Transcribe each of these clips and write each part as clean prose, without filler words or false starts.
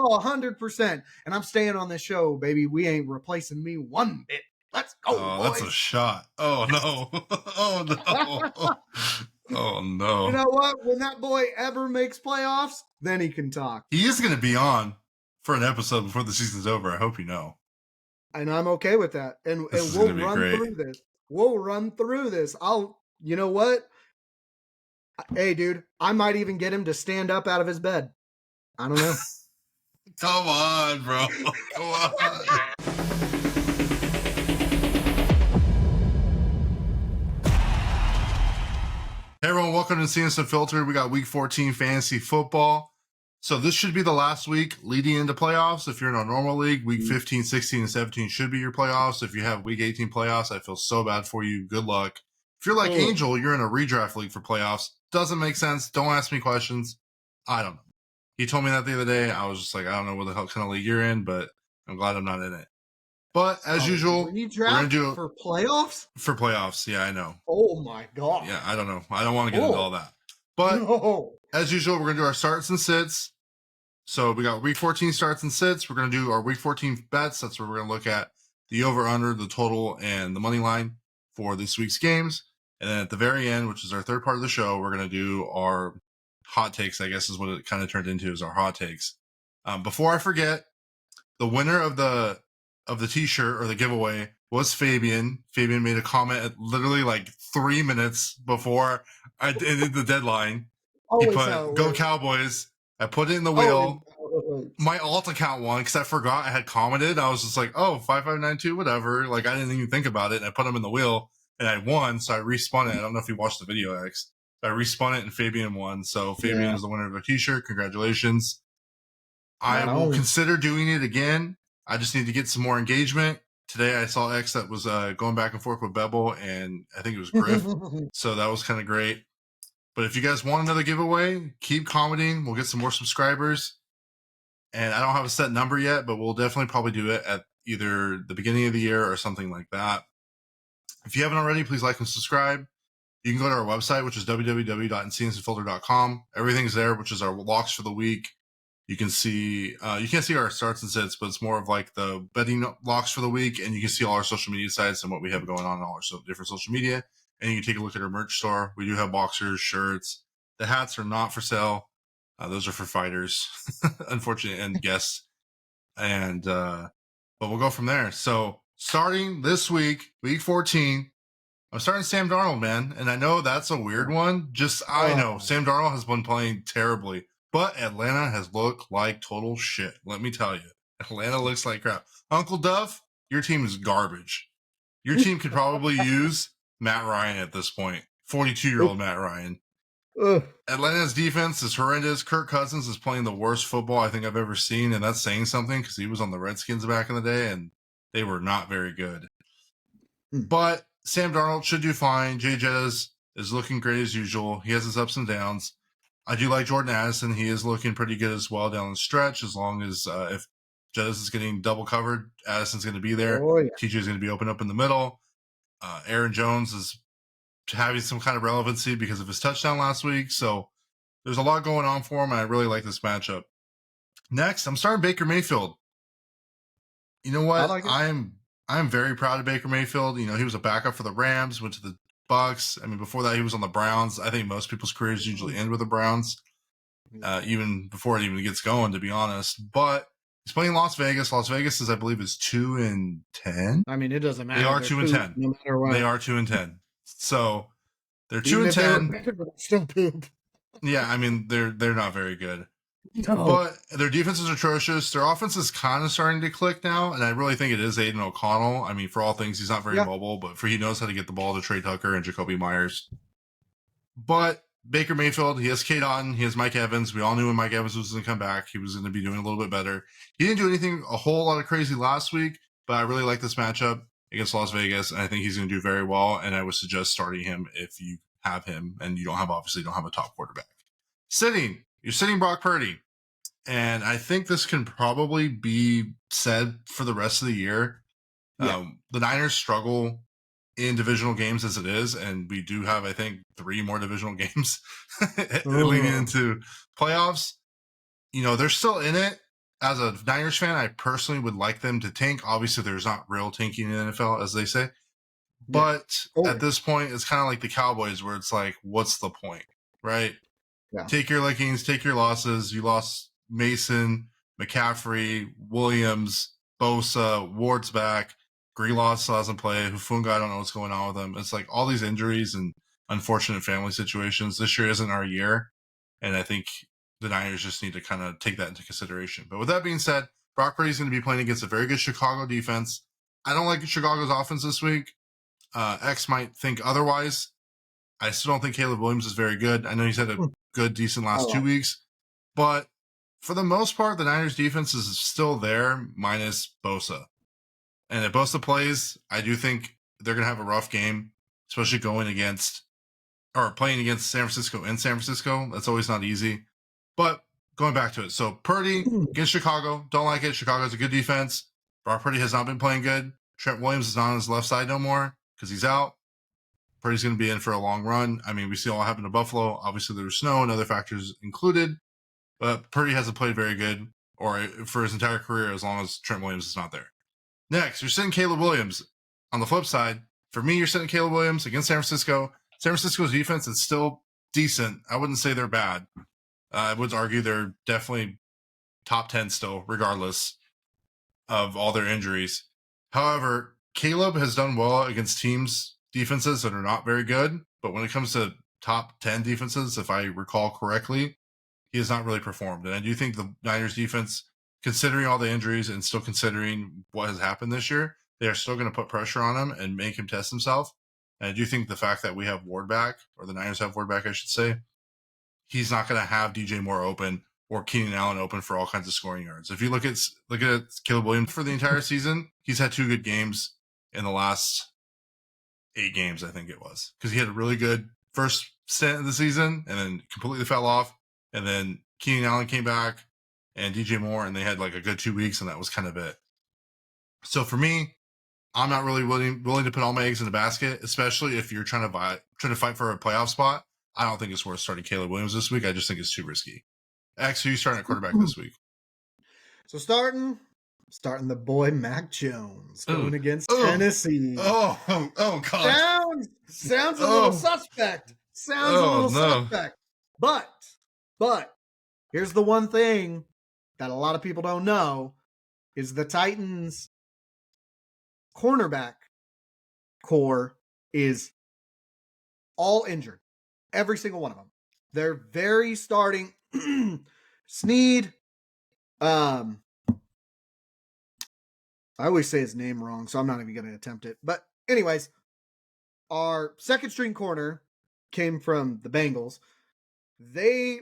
Oh, 100%. And I'm staying on this show, baby. We ain't replacing me one bit. Let's go, boys. That's a shot. Oh, no. Oh, no. Oh, no. You know what? When that boy ever makes playoffs, then he can talk. He is going to be on for an episode before the season's over. I hope you know. And I'm okay with that. And we'll run through this. We'll run through this. You know what? Hey, dude, I might even get him to stand up out of his bed. I don't know. Come on, bro. Come on. Hey, everyone. Welcome to Encinas Unfiltered. We got week 14 fantasy football. So this should be the last week leading into playoffs. If you're in a normal league, week 15, 16, and 17 should be your playoffs. If you have week 18 playoffs, I feel so bad for you. Good luck. If you're like Angel, you're in a redraft league for playoffs. Doesn't make sense. Don't ask me questions. I don't know. He told me that the other day. I was just like, I don't know what the hell kind of league you're in, but I'm glad I'm not in it. But as usual, we're going to do it for playoffs? For playoffs, yeah, I know. Oh my God. Yeah, I don't know. I don't want to get into all that. But as usual, we're going to do our starts and sits. So we got week 14 starts and sits. We're going to do our week 14 bets. That's where we're going to look at the over, under, the total, and the money line for this week's games. And then at the very end, which is our third part of the show, we're going to do our hot takes, I guess is what it kind of turned into, is our hot takes. Before I forget, the winner of the T-shirt or the giveaway was Fabian. Fabian made a comment at literally like 3 minutes before I did the deadline. He put, "Go Cowboys." I put it in the wheel. My alt account won because I forgot I had commented. I was just like, 5592, whatever. Like, I didn't even think about it. And I put them in the wheel and I won. So I respun it. I don't know if you watched the video, X. I respun it and Fabian won. So Fabian is the winner of a T-shirt. Congratulations. I will consider doing it again. I just need to get some more engagement. Today I saw X that was going back and forth with Bebo, and I think it was Griff. So that was kind of great. But if you guys want another giveaway, keep commenting. We'll get some more subscribers. And I don't have a set number yet, but we'll definitely probably do it at either the beginning of the year or something like that. If you haven't already, please like and subscribe. You can go to our website, which is www.encinasunfiltered.com. Everything's there, which is our locks for the week. You can see, you can't see our starts and sits, but it's more of like the betting locks for the week. And you can see all our social media sites and what we have going on all our different social media. And you can take a look at our merch store. We do have boxers, shirts. The hats are not for sale. Those are for fighters, unfortunately, and guests. And, but we'll go from there. So starting this week, week 14, I'm starting Sam Darnold, man. And I know that's a weird one. I know Sam Darnold has been playing terribly. But Atlanta has looked like total shit. Let me tell you. Atlanta looks like crap. Uncle Duff, your team is garbage. Your team could probably use Matt Ryan at this point. 42-year-old Matt Ryan. Atlanta's defense is horrendous. Kirk Cousins is playing the worst football I think I've ever seen. And that's saying something because he was on the Redskins back in the day and they were not very good. But Sam Darnold should do fine. Jay Jettas is looking great as usual. He has his ups and downs. I do like Jordan Addison. He is looking pretty good as well down the stretch, as long as if Jettas is getting double covered, Addison's going to be there. TJ is going to be open up in the middle. Aaron Jones is having some kind of relevancy because of his touchdown last week. So there's a lot going on for him, and I really like this matchup. Next, I'm starting Baker Mayfield. You know what? I'm very proud of Baker Mayfield. You know, he was a backup for the Rams, went to the Bucks. I mean, before that, he was on the Browns. I think most people's careers usually end with the Browns, even before it even gets going, to be honest. But he's playing Las Vegas. Las Vegas is, I believe, 2-10. I mean, it doesn't matter. They are 2-10. No matter what. They are 2-10. So they're 2-10. Still poop. Yeah, I mean, they're not very good. No. But their defense is atrocious. Their offense is kind of starting to click now, and I really think it is Aiden O'Connell. I mean, for all things, he's not very mobile, but he knows how to get the ball to Trey Tucker and Jacoby Myers. But Baker Mayfield, he has Kate Otten, he has Mike Evans. We all knew when Mike Evans was going to come back, he was going to be doing a little bit better. He didn't do anything a whole lot of crazy last week, but I really like this matchup against Las Vegas, and I think he's going to do very well, and I would suggest starting him if you have him, and you don't have a top quarterback. You're sitting Brock Purdy. And I think this can probably be said for the rest of the year. The Niners struggle in divisional games as it is, and we do have, I think, 3 more divisional games leading into playoffs. You know, they're still in it, as a Niners fan, I personally would like them to tank. Obviously, there's not real tanking in the NFL, as they say. But at this point, it's kind of like the Cowboys, where it's like, what's the point, right? Yeah. Take your lickings, take your losses. You lost Mason, McCaffrey, Williams, Bosa, Ward's back. Greenlaw still hasn't played. Hufunga, I don't know what's going on with him. It's like all these injuries and unfortunate family situations. This year isn't our year. And I think the Niners just need to kind of take that into consideration. But with that being said, Brock Purdy's going to be playing against a very good Chicago defense. I don't like Chicago's offense this week. X might think otherwise. I still don't think Caleb Williams is very good. I know he's had a good, decent last 2 weeks. But for the most part, the Niners defense is still there, minus Bosa. And if Bosa plays, I do think they're going to have a rough game, especially playing against San Francisco in San Francisco. That's always not easy. But going back to it. So Purdy against Chicago, don't like it. Chicago's a good defense. Brock Purdy has not been playing good. Trent Williams is not on his left side no more because he's out. Purdy's going to be in for a long run. I mean, we see all happened to Buffalo. Obviously, there was snow and other factors included. But Purdy hasn't played very good or for his entire career as long as Trent Williams is not there. Next, you're sitting Caleb Williams. On the flip side, for me, you're sitting Caleb Williams against San Francisco. San Francisco's defense is still decent. I wouldn't say they're bad. I would argue they're definitely top 10 still, regardless of all their injuries. However, Caleb has done well against teams, defenses that are not very good. But when it comes to top 10 defenses, if I recall correctly, he has not really performed. And I do think the Niners defense, considering all the injuries and still considering what has happened this year, they are still going to put pressure on him and make him test himself. And I do think the fact that we have Ward back, or the Niners have Ward back, I should say, he's not going to have DJ Moore open or Keenan Allen open for all kinds of scoring yards. If you look at Caleb Williams for the entire season, he's had 2 good games in the last 8 games, I think it was. Because he had a really good first stint of the season and then completely fell off. And then Keenan Allen came back and DJ Moore, and they had like a good 2 weeks, and that was kind of it. So for me, I'm not really willing to put all my eggs in the basket, especially if you're trying to fight for a playoff spot. I don't think it's worth starting Caleb Williams this week. I just think it's too risky. X, who are you starting at quarterback this week? So starting the boy Mac Jones going against Tennessee. Oh God! Sounds a little suspect. Suspect. But here's the one thing that a lot of people don't know is the Titans cornerback core is all injured. Every single one of them. They're very starting. Sneed. I always say his name wrong, so I'm not even going to attempt it. But anyways, our second string corner came from the Bengals. They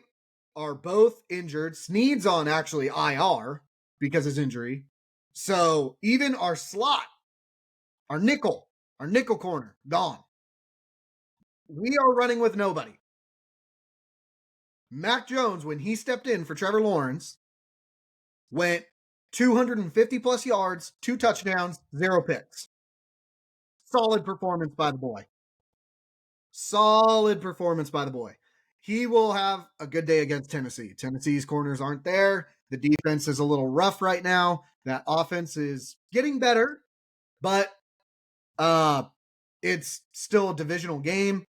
are both injured. Sneed's on actually IR because of his injury. So even our slot, our nickel corner, gone. We are running with nobody. Mac Jones, when he stepped in for Trevor Lawrence, went 250 plus yards, 2 touchdowns, 0 picks. Solid performance by the boy. He will have a good day against Tennessee. Tennessee's corners aren't there. The defense is a little rough right now. That offense is getting better, but it's still a divisional game.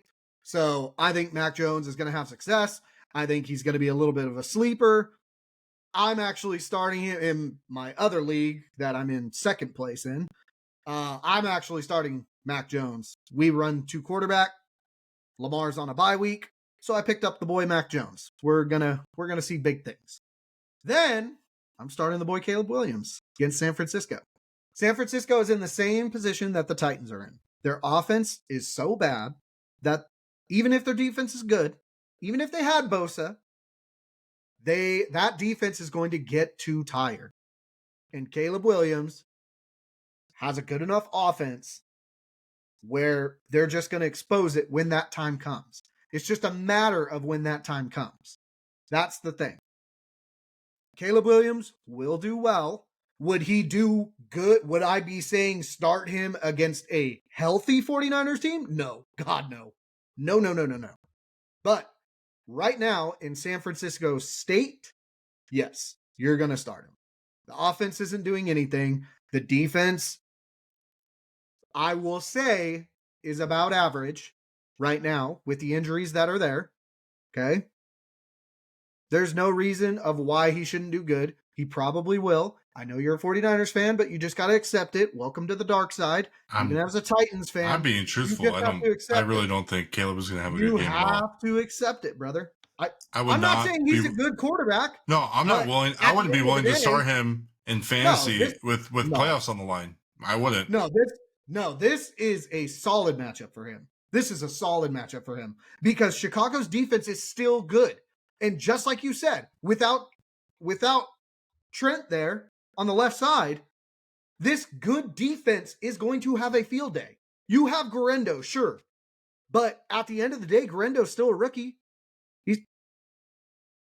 So I think Mac Jones is going to have success. I think he's going to be a little bit of a sleeper. I'm actually starting him in my other league that I'm in second place in. I'm actually starting Mac Jones. We run 2 quarterback. Lamar's on a bye week, so I picked up the boy Mac Jones. We're gonna see big things. Then I'm starting the boy Caleb Williams against San Francisco. San Francisco is in the same position that the Titans are in. Their offense is so bad that even if their defense is good, even if they had Bosa, that defense is going to get too tired. And Caleb Williams has a good enough offense where they're just going to expose it when that time comes. It's just a matter of when that time comes. That's the thing. Caleb Williams will do well. Would he do good? Would I be saying start him against a healthy 49ers team? No. God, no. No. But right now in San Francisco State, yes, you're going to start him. The offense isn't doing anything. The defense, I will say, is about average right now with the injuries that are there. Okay. There's no reason of why he shouldn't do good. He probably will. I know you're a 49ers fan, but you just got to accept it. Welcome to the dark side. Even as a Titans fan, I'm being truthful. I really don't think Caleb is going to have a good game at all. You have to accept it, brother. I'm not saying he's a good quarterback. No, I'm not willing. I wouldn't be willing to start him in fantasy with playoffs on the line. I wouldn't. This is a solid matchup for him. This is a solid matchup for him because Chicago's defense is still good. And just like you said, without Trent there on the left side, this good defense is going to have a field day. You have Guerendo, sure. But at the end of the day, Guerendo's still a rookie.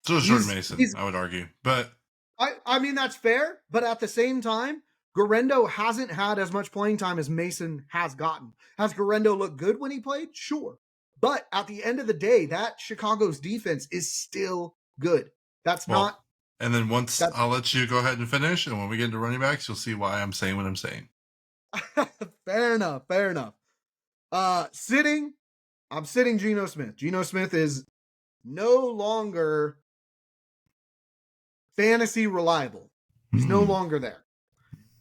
So is Jordan Mason, I would argue. But I mean, that's fair. But at the same time, Guerendo hasn't had as much playing time as Mason has gotten. Has Guerendo looked good when he played? Sure. But at the end of the day, that Chicago's defense is still good. And then I'll let you go ahead and finish. And when we get into running backs, you'll see why I'm saying what I'm saying. Fair enough. I'm sitting Geno Smith. Geno Smith is no longer fantasy reliable. He's no longer there.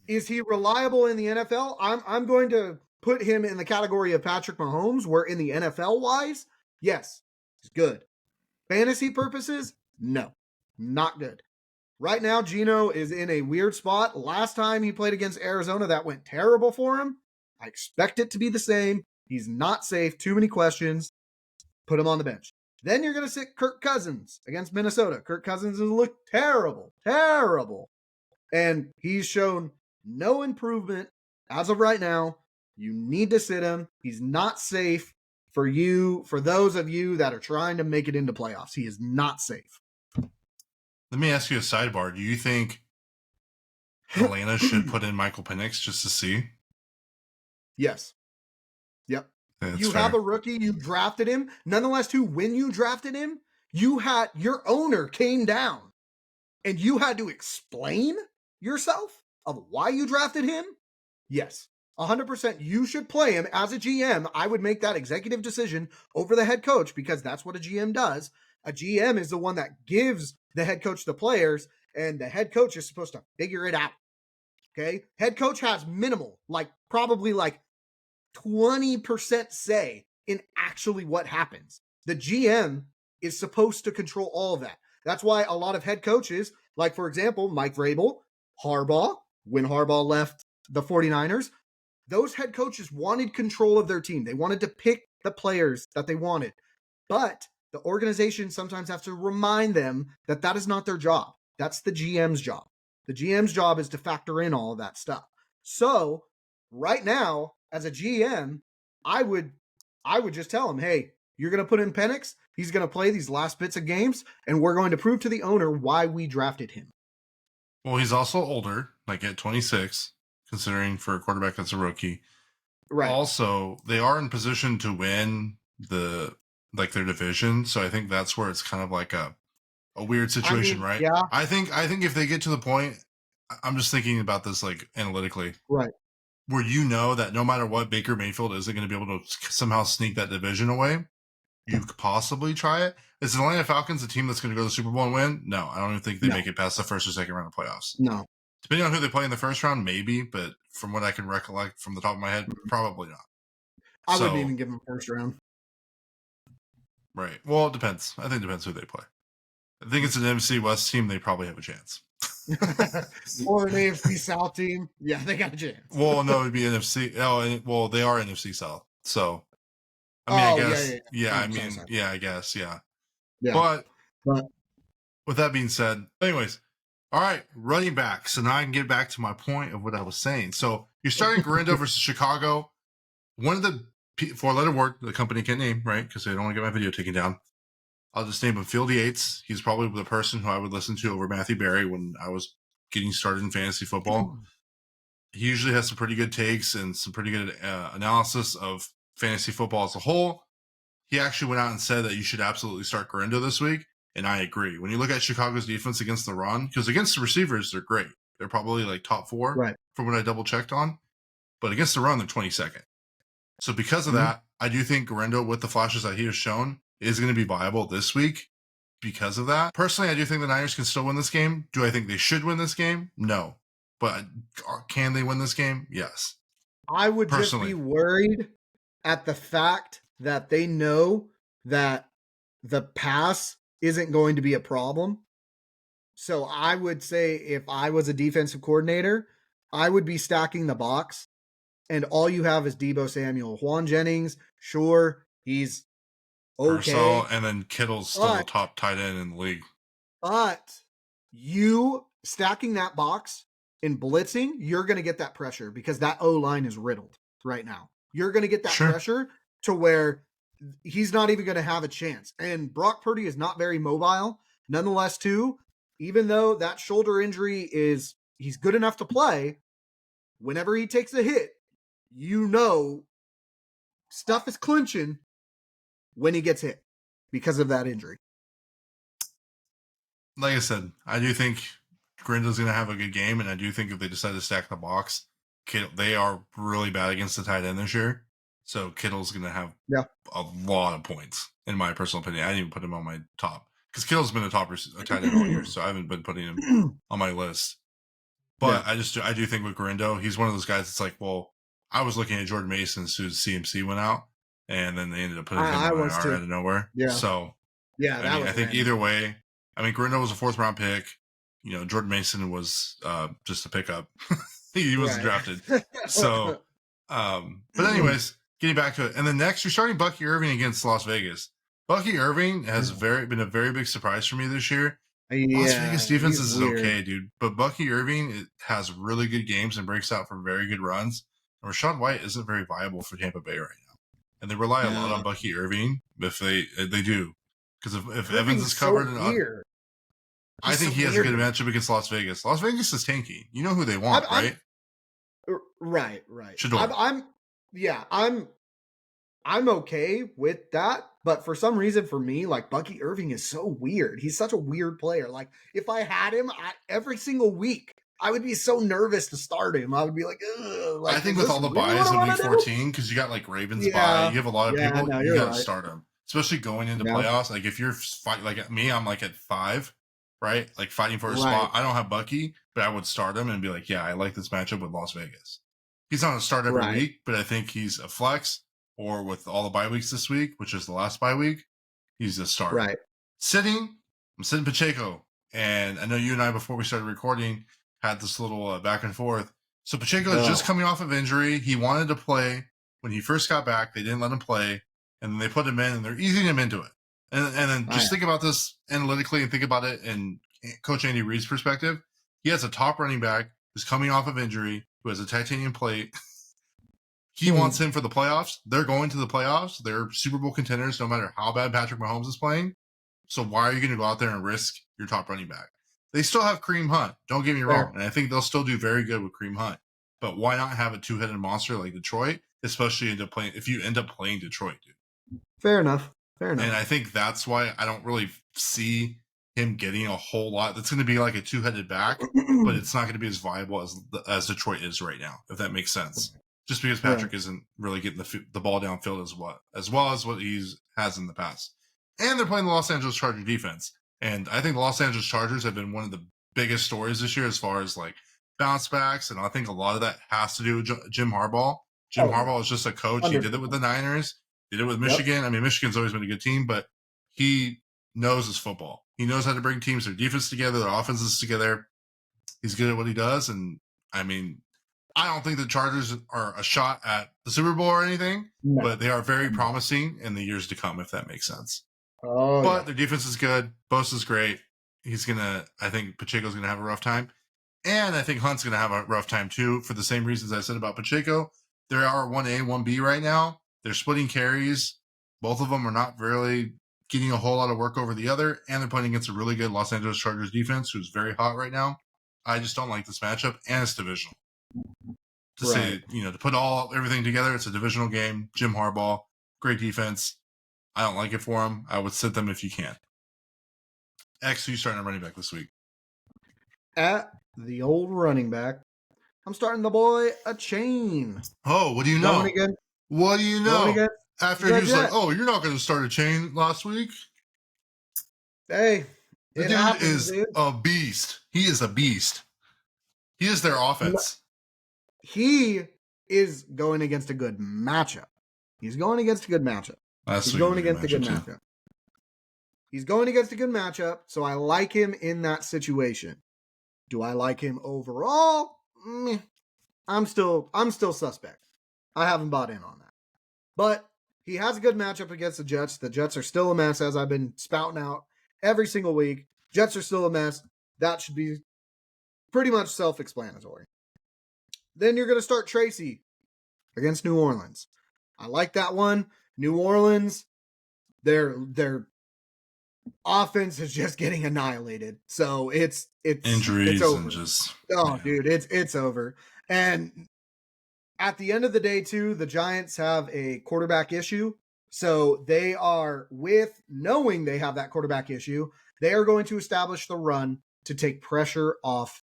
Is he reliable in the NFL? I'm going to put him in the category of Patrick Mahomes, where in the NFL wise, yes, he's good. Fantasy purposes, no, not good. Right now, Geno is in a weird spot. Last time he played against Arizona, that went terrible for him. I expect it to be the same. He's not safe. Too many questions. Put him on the bench. Then you're going to sit Kirk Cousins against Minnesota. Kirk Cousins has looked terrible. And he's shown no improvement as of right now. You need to sit him. He's not safe for those of you that are trying to make it into playoffs. He is not safe. Let me ask you a sidebar. Do you think Atlanta should put in Michael Penix just to see? Yes. Yep. You have a rookie, you drafted him. Nonetheless, too, when you drafted him, your owner came down and you had to explain yourself of why you drafted him. Yes, 100%. You should play him as a GM. I would make that executive decision over the head coach because that's what a GM does. A GM is the one that gives the head coach the players, and the head coach is supposed to figure it out. Okay? Head coach has minimal, probably 20% say in actually what happens. The GM is supposed to control all of that. That's why a lot of head coaches, like for example, Mike Vrabel, Harbaugh, when Harbaugh left the 49ers, those head coaches wanted control of their team. They wanted to pick the players that they wanted. But the organization sometimes has to remind them that that is not their job. That's the GM's job. The GM's job is to factor in all of that stuff. So right now, as a GM, I would just tell him, hey, you're going to put in Penix. He's going to play these last bits of games, and we're going to prove to the owner why we drafted him. Well, he's also older, at 26, considering for a quarterback that's a rookie. Right. Also, they are in position to win their division, so I think that's where it's kind of like a weird situation, right? Yeah. I think if they get to the point, I'm just thinking about this analytically, right? Where that no matter what, Baker Mayfield isn't going to be able to somehow sneak that division away. You could possibly try it. Is the Atlanta Falcons a team that's going to go to the Super Bowl and win? No, I don't even think they make it past the first or second round of playoffs. No. Depending on who they play in the first round, maybe, but from what I can recollect from the top of my head, probably not. I wouldn't even give them first round. Right. Well, it depends. I think it depends who they play. I think it's an NFC West team. They probably have a chance. Or an AFC South team. Yeah, they got a chance. Well, no, it'd be NFC. Oh, well, they are NFC South. So, I guess. I guess. Yeah. But with that being said, anyways, all right, running back. So now I can get back to my point of what I was saying. So you're starting Guerendo versus Chicago. One of the four-letter word the company can't name, right? Because they don't want to get my video taken down. I'll just name him Field Yates. He's probably the person who I would listen to over Matthew Berry when I was getting started in fantasy football. He usually has some pretty good takes and some pretty good analysis of fantasy football as a whole. He actually went out and said that you should absolutely start Guerendo this week, and I agree. When you look at Chicago's defense against the run, because against the receivers, they're great. They're probably like top 4 Right. from what I double checked on. But against the run, they're 22nd. So because of that, I do think Guerrero, with the flashes that he has shown, is going to be viable this week because of that. Personally, I do think the Niners can still win this game. Do I think they should win this game? No. But can they win this game? Yes. I would just be worried at the fact that they know that the pass isn't going to be a problem. So I would say if I was a defensive coordinator, I would be stacking the box, and all you have is Deebo Samuel. Juan Jennings, sure, he's okay. Purcell, and then Kittle's still the top tight end in the league. But you stacking that box and blitzing, you're going to get that pressure because that O-line is riddled right now. You're going to get that pressure to where he's not even going to have a chance. And Brock Purdy is not very mobile. Nonetheless, too, even though that shoulder injury he's good enough to play, whenever he takes a hit, stuff is clinching when he gets hit because of that injury. Like I said, I do think Grindo's going to have a good game, and I do think if they decide to stack the box, they are really bad against the tight end this year. So Kittle's going to have a lot of points, in my personal opinion. I didn't even put him on my top because Kittle's been a tight end all year, so I haven't been putting him on my list. But I do think with Guerrero, he's one of those guys that's like, well, I was looking at Jordan Mason as soon as CMC went out, and then they ended up putting him on IR out of nowhere. Yeah. So, I think either way, Guerrero was a 4th round pick. Jordan Mason was just a pickup. He wasn't drafted. So, but anyways, getting back to it. And then next, you're starting Bucky Irving against Las Vegas. Bucky Irving has been a very big surprise for me this year. Las Vegas defense is okay, dude. But Bucky Irving has really good games and breaks out for very good runs. And Rachaad White isn't very viable for Tampa Bay right now. And they rely a lot on Bucky Irving if they do. Because if Evans is covered, I think he has a good matchup against Las Vegas. Las Vegas is tanky. You know who they want, right? Right. Shador. I'm okay with that, but for some reason, for me, like Bucky Irving is so weird. He's such a weird player. Like if I had him every single week, I would be so nervous to start him. I would be like, ugh. I think with all the buys in week 14, because you got like Ravens buy, you have a lot of people. No, you got to start them, especially going into playoffs. Like if you're fighting like me, I'm like at 5. Right? Like fighting for a spot. I don't have Bucky, but I would start him and be like, yeah, I like this matchup with Las Vegas. He's not a start every week, but I think he's a flex, or with all the bye weeks this week, which is the last bye week, he's a start. Right. I'm sitting Pacheco. And I know you and I, before we started recording, had this little back and forth. So Pacheco is just coming off of injury. He wanted to play. When he first got back, they didn't let him play. And then they put him in, and they're easing him into it. And then just think about this analytically and think about it in Coach Andy Reid's perspective. He has a top running back who's coming off of injury, who has a titanium plate. He wants him for the playoffs. They're going to the playoffs. They're Super Bowl contenders no matter how bad Patrick Mahomes is playing. So why are you going to go out there and risk your top running back? They still have Kareem Hunt. Don't get me wrong. And I think they'll still do very good with Kareem Hunt. But why not have a 2-headed monster like Detroit, especially if you end up playing Detroit, dude? Fair enough. And I think that's why I don't really see him getting a whole lot. That's going to be like a 2-headed back, but it's not going to be as viable as Detroit is right now, if that makes sense. Just because Patrick isn't really getting the ball downfield as well as what he has in the past. And they're playing the Los Angeles Chargers defense. And I think the Los Angeles Chargers have been one of the biggest stories this year as far as like bounce backs. And I think a lot of that has to do with Jim Harbaugh. Jim Harbaugh is just a coach. He did it with the Niners. He did it with Michigan. Michigan's always been a good team, but he knows his football. He knows how to bring teams, their defense together, their offenses together. He's good at what he does. And I don't think the Chargers are a shot at the Super Bowl or anything, but they are very promising in the years to come, if that makes sense. But their defense is good. Bosa's great. I think Pacheco's going to have a rough time. And I think Hunt's going to have a rough time too, for the same reasons I said about Pacheco. There are 1A, 1B right now. They're splitting carries. Both of them are not really getting a whole lot of work over the other, and they're playing against a really good Los Angeles Chargers defense, who's very hot right now. I just don't like this matchup, and it's divisional. To put everything together, it's a divisional game. Jim Harbaugh, great defense. I don't like it for him. I would sit them if you can. X, who's starting at running back this week? the old running back. I'm starting the boy a chain. Oh, what do you know? What do you know? After he was like, "Oh, you're not going to start a chain last week." Hey, the dude is a beast. He is a beast. He is their offense. He is going against a good matchup. He's going against a good matchup. He's going against a good matchup. He's going against a good matchup, so I like him in that situation. Do I like him overall? I'm still suspect. I haven't bought in on that. But he has a good matchup against the Jets. The Jets are still a mess, as I've been spouting out every single week. Jets are still a mess. That should be pretty much self-explanatory. Then you're going to start Tracy against New Orleans. I like that one. New Orleans, their offense is just getting annihilated. So it's injuries over. and just dude, it's over. And at the end of the day, too, the Giants have a quarterback issue. So they are, with knowing they have that quarterback issue, they are going to establish the run to take pressure off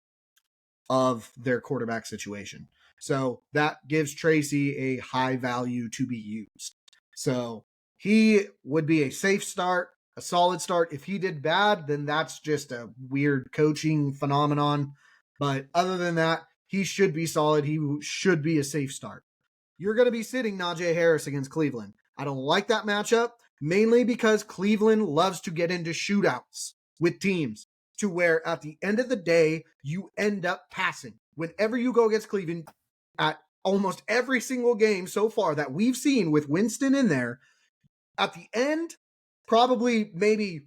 of their quarterback situation. So that gives Tracy a high value to be used. So he would be a safe start, a solid start. If he did bad, then that's just a weird coaching phenomenon. But other than that, he should be solid. He should be a safe start. You're going to be sitting Najee Harris against Cleveland. I don't like that matchup, mainly because Cleveland loves to get into shootouts with teams to where at the end of the day, you end up passing. Whenever you go against Cleveland, at almost every single game so far that we've seen with Winston in there, at the end, probably maybe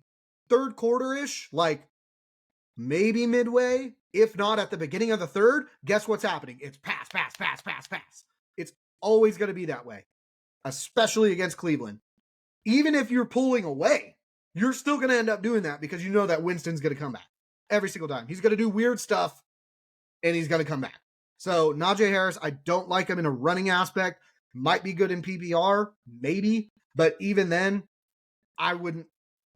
third quarter-ish, like maybe midway, if not at the beginning of the third, guess what's happening? It's pass, pass, pass, pass, pass. It's always going to be that way, especially against Cleveland. Even if you're pulling away, you're still going to end up doing that because you know that Winston's going to come back every single time. He's going to do weird stuff, and he's going to come back. So Najee Harris, I don't like him in a running aspect. Might be good in PPR, maybe, but even then, I wouldn't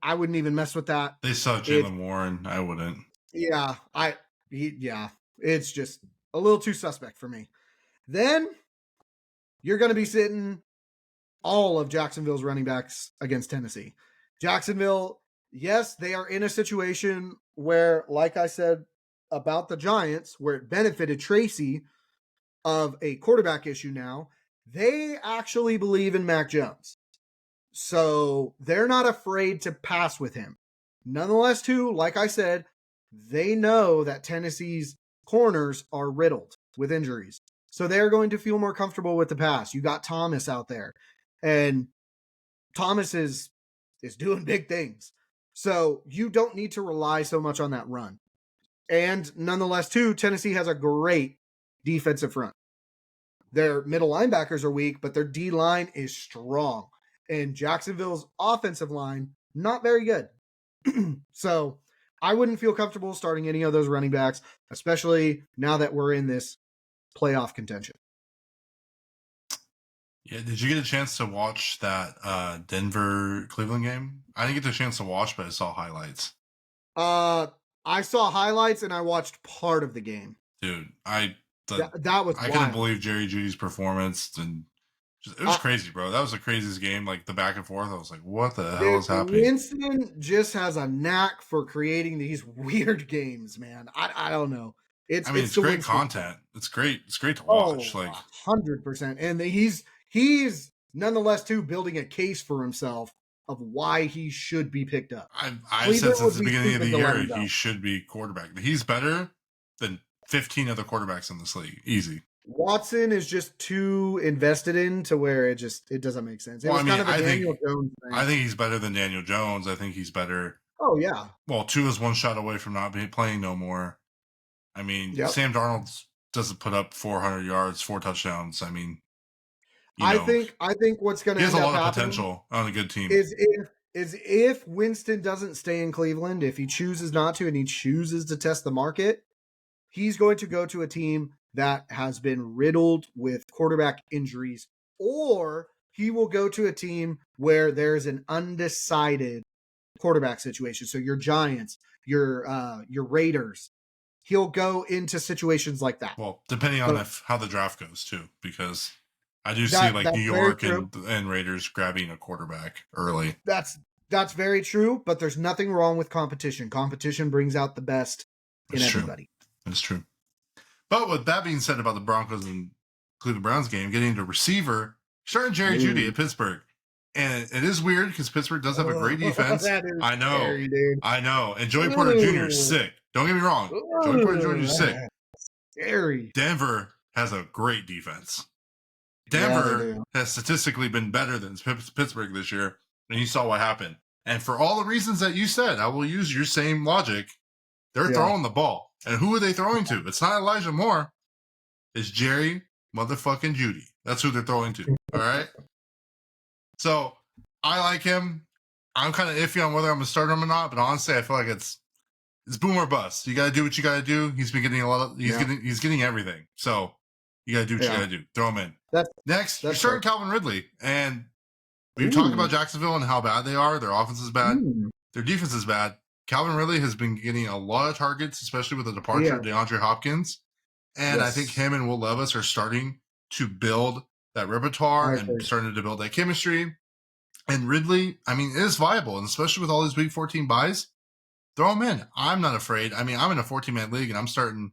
even mess with that. They saw Jalen Warren. I wouldn't. Yeah, it's just a little too suspect for me. Then you're going to be sitting all of Jacksonville's running backs against Tennessee. Jacksonville, yes, they are in a situation where, like I said about the Giants, where it benefited Tracy of a quarterback issue now, they actually believe in Mac Jones. So they're not afraid to pass with him. Nonetheless, too, like I said, they know that Tennessee's corners are riddled with injuries. So they're going to feel more comfortable with the pass. You got Thomas out there. And Thomas is doing big things. So you don't need to rely so much on that run. And nonetheless, too, Tennessee has a great defensive front. Their middle linebackers are weak, but their D-line is strong. And Jacksonville's offensive line, not very good. So I wouldn't feel comfortable starting any of those running backs, especially now that we're in this playoff contention. Yeah, did you get a chance to watch that Denver-Cleveland game? I didn't get the chance to watch, but I saw highlights. I saw highlights and I watched part of the game. Dude, that was I couldn't believe Jerry Jeudy's performance, and it was crazy, bro. That was the craziest game, like the back and forth. I was like, what the hell is happening? Winston just has a knack for creating these weird games, man. I don't know. It's great Winston content. It's great to watch. 100%. And he's nonetheless too building a case for himself of why he should be picked up. I've said since the beginning of the year he should be quarterback. He's better than 15 other quarterbacks in this league. Easy. Watson is just too invested in to where it doesn't make sense. I think he's better than Daniel Jones. I think he's better. Oh yeah. Well, Tua is one shot away from not playing no more. I mean, Sam Darnold doesn't put up 400 yards, 4 touchdowns. I mean, I think what's going to end up happening, he has a lot of potential on a good team. Is if Winston doesn't stay in Cleveland, if he chooses not to and he chooses to test the market, he's going to go to a team that has been riddled with quarterback injuries, or he will go to a team where there's an undecided quarterback situation. So your Giants, your Raiders. he'll go into situations like that. Well, depending on how the draft goes too, because I do see like New York and Raiders grabbing a quarterback early. That's very true, but there's nothing wrong with competition. Competition brings out the best in everybody. That's true. But with that being said about the Broncos and Cleveland Browns game, getting into receiver, starting Jerry Jeudy at Pittsburgh. And it is weird because Pittsburgh does have a great defense. I know. Scary, dude. I know. And Joey Porter Jr. is sick. Don't get me wrong. Joey Porter Jr. is sick. Scary. Denver has a great defense. Denver has statistically been better than Pittsburgh this year. And you saw what happened. And for all the reasons that you said, I will use your same logic. They're throwing the ball. And who are they throwing to? It's not Elijah Moore. It's Jerry motherfucking Jeudy. That's who they're throwing to. All right? So, I like him. I'm kind of iffy on whether I'm going to start him or not, but honestly, I feel like it's boom or bust. You got to do what you got to do. He's been getting a lot of he's getting everything. So, you got to do what you got to do. Throw him in. Next, you're starting Calvin Ridley, and we've talked about Jacksonville and how bad they are. Their offense is bad. Their defense is bad. Calvin Ridley has been getting a lot of targets, especially with the departure of DeAndre Hopkins. And I think him and Will Levis are starting to build that repertoire and starting to build that chemistry. And Ridley, I mean, it is viable, and especially with all these Week 14 buys, throw him in. I'm not afraid. I mean, I'm in a 14-man league, and I'm starting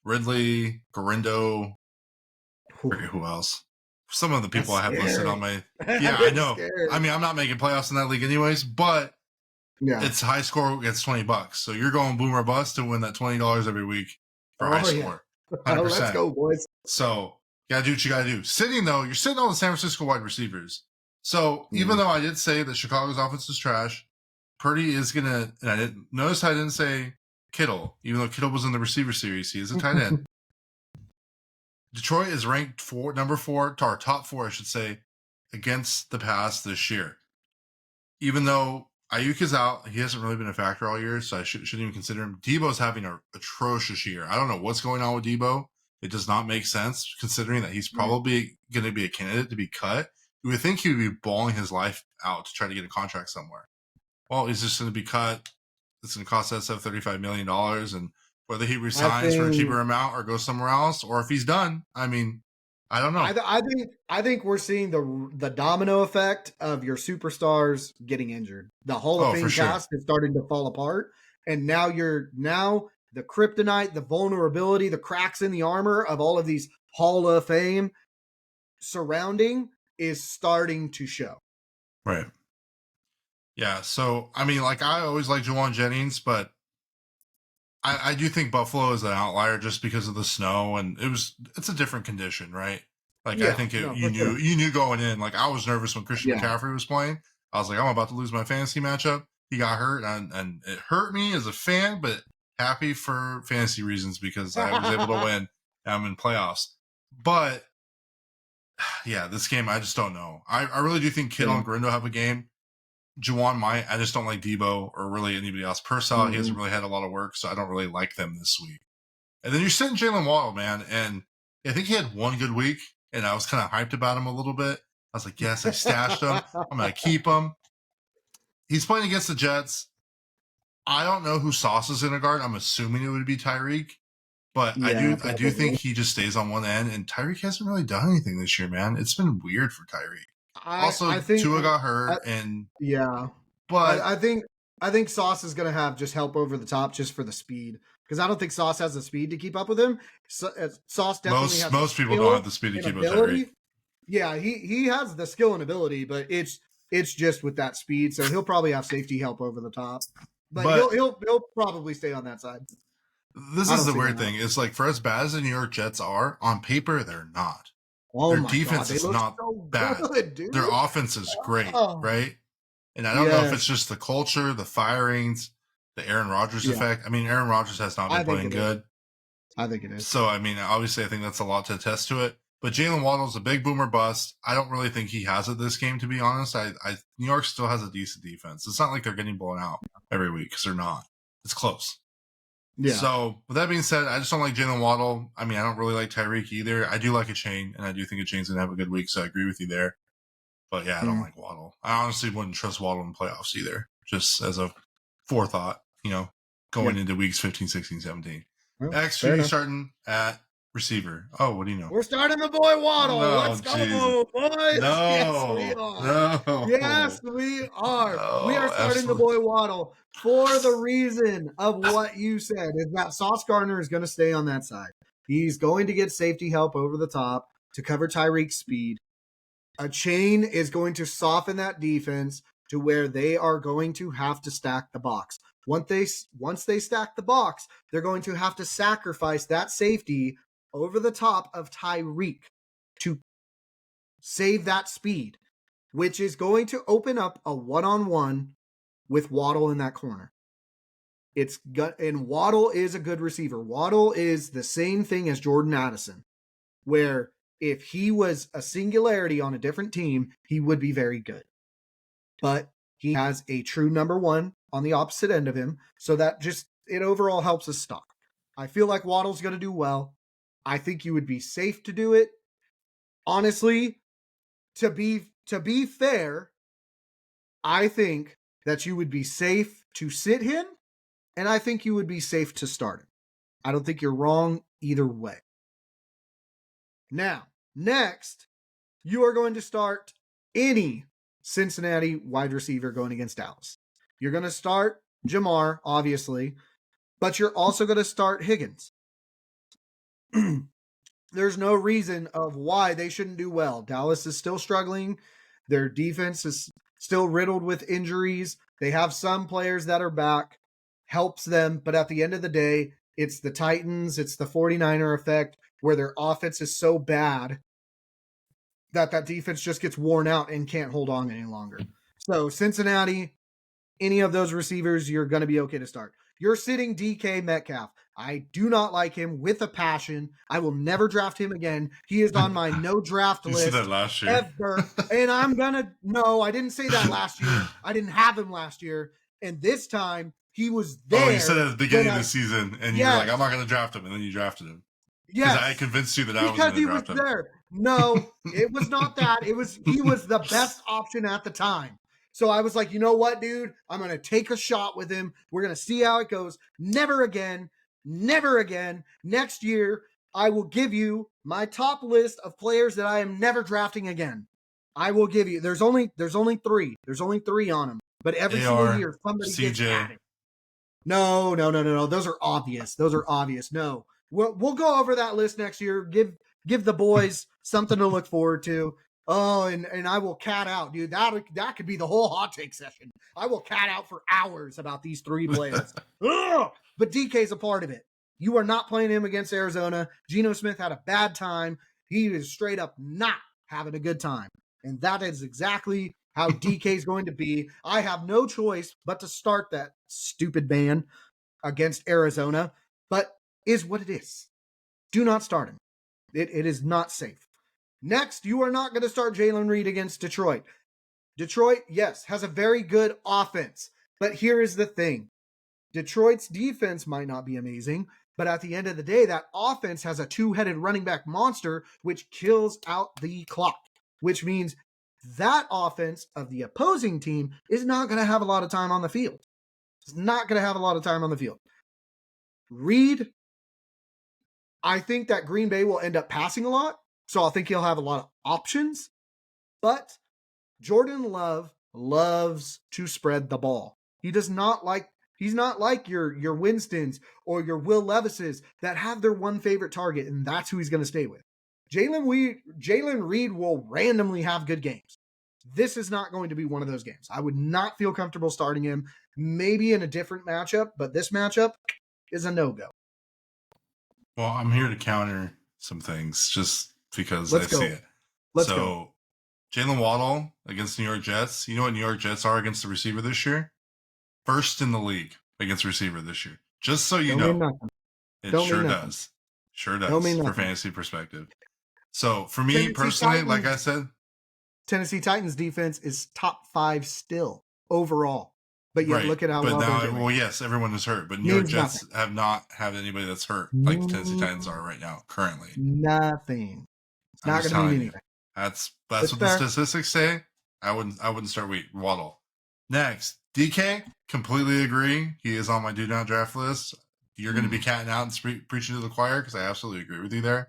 Ridley, Garindo, I forget who else. Some of the people I have listed on my... Yeah, I know. Scary. I mean, I'm not making playoffs in that league anyways, but it's high score gets $20. So you're going boom or bust to win that $20 every week for high score. 100%. Let's go, boys. So you got to do what you got to do. Sitting, though, you're sitting on the San Francisco wide receivers. So even though I did say that Chicago's offense is trash, Purdy is going to... And I didn't notice I didn't say Kittle, even though Kittle was in the receiver series. He is a tight end. Detroit is ranked number 4, or top 4, I should say, against the pass this year. Even though Ayuk is out, he hasn't really been a factor all year, so I shouldn't even consider him. Debo's having an atrocious year. I don't know what's going on with Debo. It does not make sense, considering that he's probably going to be a candidate to be cut. You would think he would be balling his life out to try to get a contract somewhere. Well, he's just going to be cut. It's going to cost us $35 million, and whether he resigns for a cheaper amount or goes somewhere else, or if he's done, I mean, I don't know. I think we're seeing the domino effect of your superstars getting injured. The Hall of Fame cast is starting to fall apart, and now the kryptonite, the vulnerability, the cracks in the armor of all of these Hall of Fame surrounding is starting to show. Right. Yeah. So I mean, like I always like Juwan Jennings, but I do think Buffalo is an outlier just because of the snow, and it's a different condition, right? Like I think you knew going in. Like I was nervous when Christian McCaffrey was playing. I was like, I'm about to lose my fantasy matchup. He got hurt, and it hurt me as a fan, but happy for fantasy reasons because I was able to win. And I'm in playoffs, but yeah, this game I just don't know. I really do think Kittle and Garindo have a game. Juwan might. I just don't like Debo or really anybody else. Purcell, he hasn't really had a lot of work, so I don't really like them this week. And then you're sitting Jalen Waddle, man, and I think he had one good week, and I was kind of hyped about him a little bit. I was like, yes, I stashed him. I'm going to keep him. He's playing against the Jets. I don't know who Sauce is in a guard. I'm assuming it would be Tyreek, but I do think he just stays on one end, and Tyreek hasn't really done anything this year, man. It's been weird for Tyreek. I think Tua got hurt, but I think Sauce is going to have just help over the top just for the speed, because I don't think Sauce has the speed to keep up with him. Sauce definitely has most people don't have the speed to keep up with Tyreek. Yeah, he has the skill and ability, but it's just with that speed, so he'll probably have safety help over the top. But he'll probably stay on that side. This is the weird thing. It's like for as bad as the New York Jets are, on paper they're not. Their defense is not bad. Good, their offense is great, right? And I don't know if it's just the culture, the firings, the Aaron Rodgers effect. I mean, Aaron Rodgers has not been playing good. I think it is. So, I mean, obviously, I think that's a lot to attest to it. But Jalen Waddle's a big boomer bust. I don't really think he has it this game, to be honest. New York still has a decent defense. It's not like they're getting blown out every week, because they're not. It's close. Yeah. So, with that being said, I just don't like Jalen Waddle. I mean, I don't really like Tyreek either. I do like a chain, and I do think a chain's going to have a good week, so I agree with you there. But yeah, I don't like Waddle. I honestly wouldn't trust Waddle in playoffs either, just as a forethought, going into weeks 15, 16, 17. Well, Next, who are you starting at receiver? Oh, what do you know? We're starting the boy Waddle. No, Let's go, boys. No, yes, we are. No. Yes, we are. No, we are starting the boy Waddle for the reason of what you said, is that Sauce Gardner is going to stay on that side. He's going to get safety help over the top to cover Tyreek's speed. A chain is going to soften that defense to where they are going to have to stack the box. Once they stack the box, they're going to have to sacrifice that safety over the top of Tyreek to save that speed, which is going to open up a one-on-one with Waddle in that corner. And Waddle is a good receiver. Waddle is the same thing as Jordan Addison, where if he was a singularity on a different team, he would be very good. But he has a true number one on the opposite end of him, so that it overall helps us stock. I feel like Waddle's going to do well. I think you would be safe to do it. Honestly, to be fair, I think that you would be safe to sit him, and I think you would be safe to start him. I don't think you're wrong either way. Now, next, you are going to start any Cincinnati wide receiver going against Dallas. You're going to start Jamar, obviously, but you're also going to start Higgins. There's no reason of why they shouldn't do well. Dallas is still struggling. Their defense is still riddled with injuries. They have some players that are back, helps them, but at the end of the day, it's the Titans, it's the 49er effect, where their offense is so bad that defense just gets worn out and can't hold on any longer. So Cincinnati, any of those receivers, you're going to be okay to start. You're sitting DK Metcalf. I do not like him with a passion. I will never draft him again. He is on my no draft list. You said that last year. Ever. And I'm going to, no, I didn't say that last year. I didn't have him last year. And this time he was there. Oh, you said at the beginning of the season and you were like, I'm not going to draft him. And then you drafted him. Yes. Because I convinced you that I was going to draft him. Because he was there. No, it was not that. He was the best option at the time. So I was like, you know what, dude? I'm going to take a shot with him. We're going to see how it goes. Never again. Never again. Next year, I will give you my top list of players that I am never drafting again. I will give you. There's only 3. There's only 3 on them. But every single year, somebody gets added. No. Those are obvious. No. We'll go over that list next year. Give the boys something to look forward to. Oh, and I will cat out, dude. That could be the whole hot take session. I will cat out for hours about these 3 players. But DK's a part of it. You are not playing him against Arizona. Geno Smith had a bad time. He is straight up not having a good time. And that is exactly how DK's going to be. I have no choice but to start that stupid man against Arizona. But is what it is. Do not start him. It is not safe. Next, you are not going to start Jalen Reed against Detroit. Detroit, yes, has a very good offense. But here is the thing. Detroit's defense might not be amazing, but at the end of the day, that offense has a 2-headed running back monster which kills out the clock, which means that offense of the opposing team is not going to have a lot of time on the field. It's not going to have a lot of time on the field. Reed, I think that Green Bay will end up passing a lot. So I think he'll have a lot of options, but Jordan Love loves to spread the ball. He's not like your Winstons or your Will Levises that have their one favorite target, and that's who he's going to stay with. Jalen Reed will randomly have good games. This is not going to be one of those games. I would not feel comfortable starting him, maybe in a different matchup, but this matchup is a no-go. Well, I'm here to counter some things just because I see it. Let's go. Jalen Waddle against New York Jets. You know what New York Jets are against the receiver this year? First in the league against receiver this year. Just so you know. It sure does. Sure does for fantasy perspective. So for me personally, like I said, Tennessee Titans defense is top 5 still overall. But yet, look at how well they're doing. Well, yes, everyone is hurt, but New York Jets have not had anybody that's hurt like the Tennessee Titans are right now, currently. Nothing. It's not going to mean anything. That's what the statistics say. I wouldn't start Waddle. Next, DK, completely agree. He is on my do not draft list. you're going to be catting out and preaching to the choir because I absolutely agree with you there.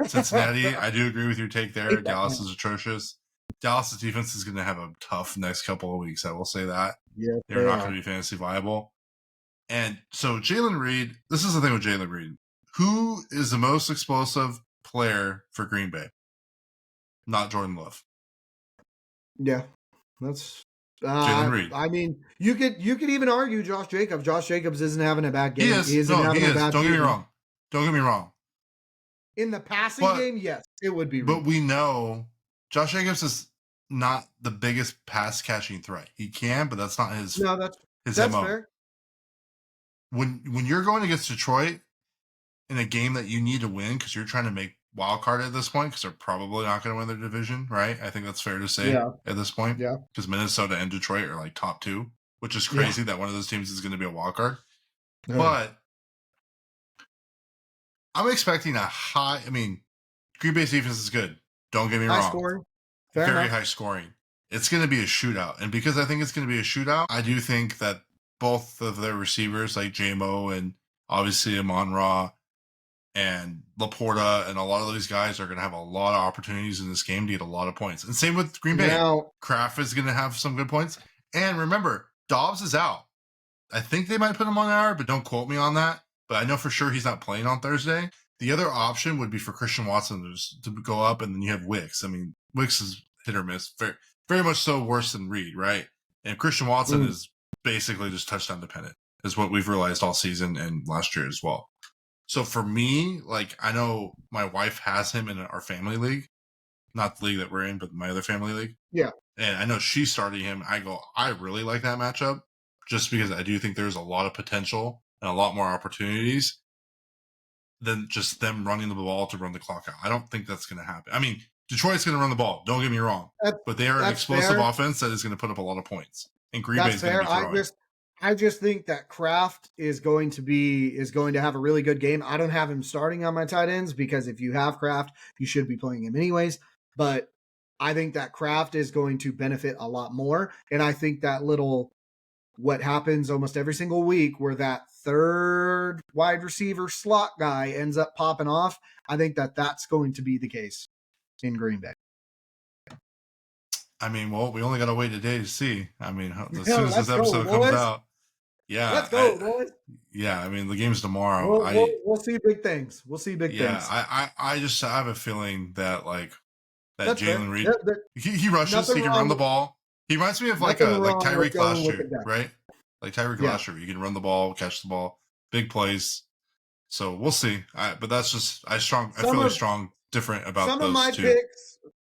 Cincinnati, I do agree with your take there. Dallas is atrocious. Dallas' defense is going to have a tough next couple of weeks. I will say that. Yeah, they're not going to be fantasy viable. And so Jalen Reed, this is the thing with Jalen Reed. Who is the most explosive player for Green Bay? Not Jordan Love. Yeah, that's Jalen Reed. I mean, you could even argue Josh Jacobs. Josh Jacobs isn't having a bad game. He is. Don't get me wrong. Don't get me wrong. In the passing game, yes, it would be. But we know Josh Jacobs is not the biggest pass catching threat. He can, but that's not his. No, that's MO. fair. When you're going against Detroit in a game that you need to win because you're trying to make wild card at this point because they're probably not going to win their division, right? I think that's fair to say at this point. Yeah. Because Minnesota and Detroit are like top two, which is crazy that one of those teams is going to be a wild card. Yeah. But I'm expecting a high. I mean, Green Bay's defense is good. Don't get me wrong. Scoring. Very high scoring. It's going to be a shootout. And because I think it's going to be a shootout, I do think that both of their receivers, like JMO and obviously Amon-Ra and Laporta and a lot of these guys are going to have a lot of opportunities in this game to get a lot of points. And same with Green Bay. Now, Kraft is going to have some good points. And remember, Dobbs is out. I think they might put him on IR, but don't quote me on that. But I know for sure he's not playing on Thursday. The other option would be for Christian Watson to go up, and then you have Wicks. I mean, Wicks is hit or miss. Very, very much so worse than Reed, right? And Christian Watson is basically just touchdown dependent, is what we've realized all season and last year as well. So for me, like, I know my wife has him in our family league, not the league that we're in, but my other family league. Yeah. And I know she's starting him. I really like that matchup just because I do think there's a lot of potential and a lot more opportunities than just them running the ball to run the clock out. I don't think that's going to happen. I mean, Detroit's going to run the ball. Don't get me wrong. But they are an explosive offense that is going to put up a lot of points. And Green Bay is going to be throwing. I just think that Kraft is going to have a really good game. I don't have him starting on my tight ends because if you have Kraft, you should be playing him anyways. But I think that Kraft is going to benefit a lot more. And I think that what happens almost every single week where that third wide receiver slot guy ends up popping off, I think that that's going to be the case in Green Bay. I mean, well, we only got to wait a day to see. I mean, as soon as this episode comes out, let's go, boys. Yeah, I mean, the game's tomorrow. We'll see big things. We'll see big things. Yeah, I have a feeling that Jalen Reed, he rushes, he can run the ball. He reminds me of like Tyreek last year, right? Like Tyreek last year, you can run the ball, catch the ball, big plays. So we'll see. But that's just I feel different about those two.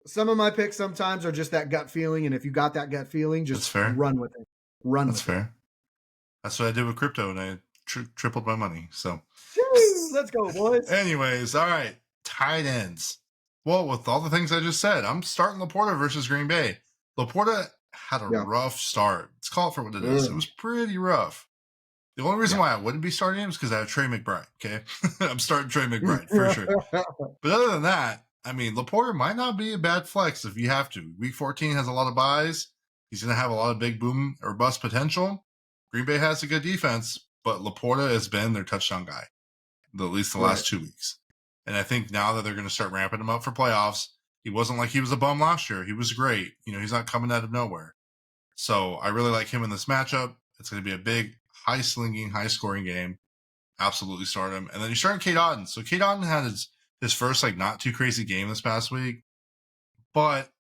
Some of my picks sometimes are just that gut feeling, and if you got that gut feeling, just run with it. That's fair. That's what I did with crypto, and I tripled my money. So let's go, boys. Anyways, all right, tight ends. Well, with all the things I just said, I'm starting Laporta versus Green Bay. Laporta had a rough start. Let's call it for what it is. It was pretty rough. The only reason why I wouldn't be starting him is because I have Trey McBride. Okay, I'm starting Trey McBride for sure. But other than that, I mean, Laporta might not be a bad flex if you have to. Week 14 has a lot of buys. He's going to have a lot of big boom or bust potential. Green Bay has a good defense, but Laporta has been their touchdown guy, at least the last 2 weeks. And I think now that they're going to start ramping him up for playoffs, he wasn't like he was a bum last year. He was great. He's not coming out of nowhere. So I really like him in this matchup. It's going to be a big, high-slinging, high-scoring game. Absolutely start him. And then you're starting Cade Otton. So Cade Otton had his first not too crazy game this past week, but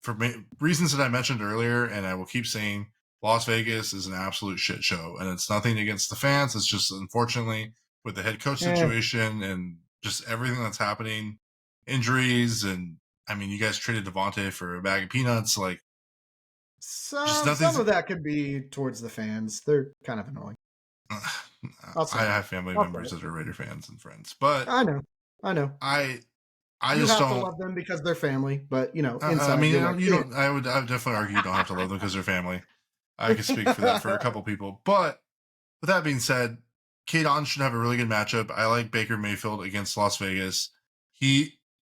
for reasons that I mentioned earlier, and I will keep saying, Las Vegas is an absolute shit show, and it's nothing against the fans. It's just unfortunately with the head coach situation and just everything that's happening, injuries, and I mean, you guys traded Devontae for a bag of peanuts. Some of that could be towards the fans. They're kind of annoying. I have family members that are Raider fans and friends, but I know. I you just have don't to love them because they're family, but inside, I mean, you don't. I would definitely argue you don't have to love them because they're family. I could speak for that for a couple people, but with that being said, Cade Otton should have a really good matchup. I like Baker Mayfield against Las Vegas.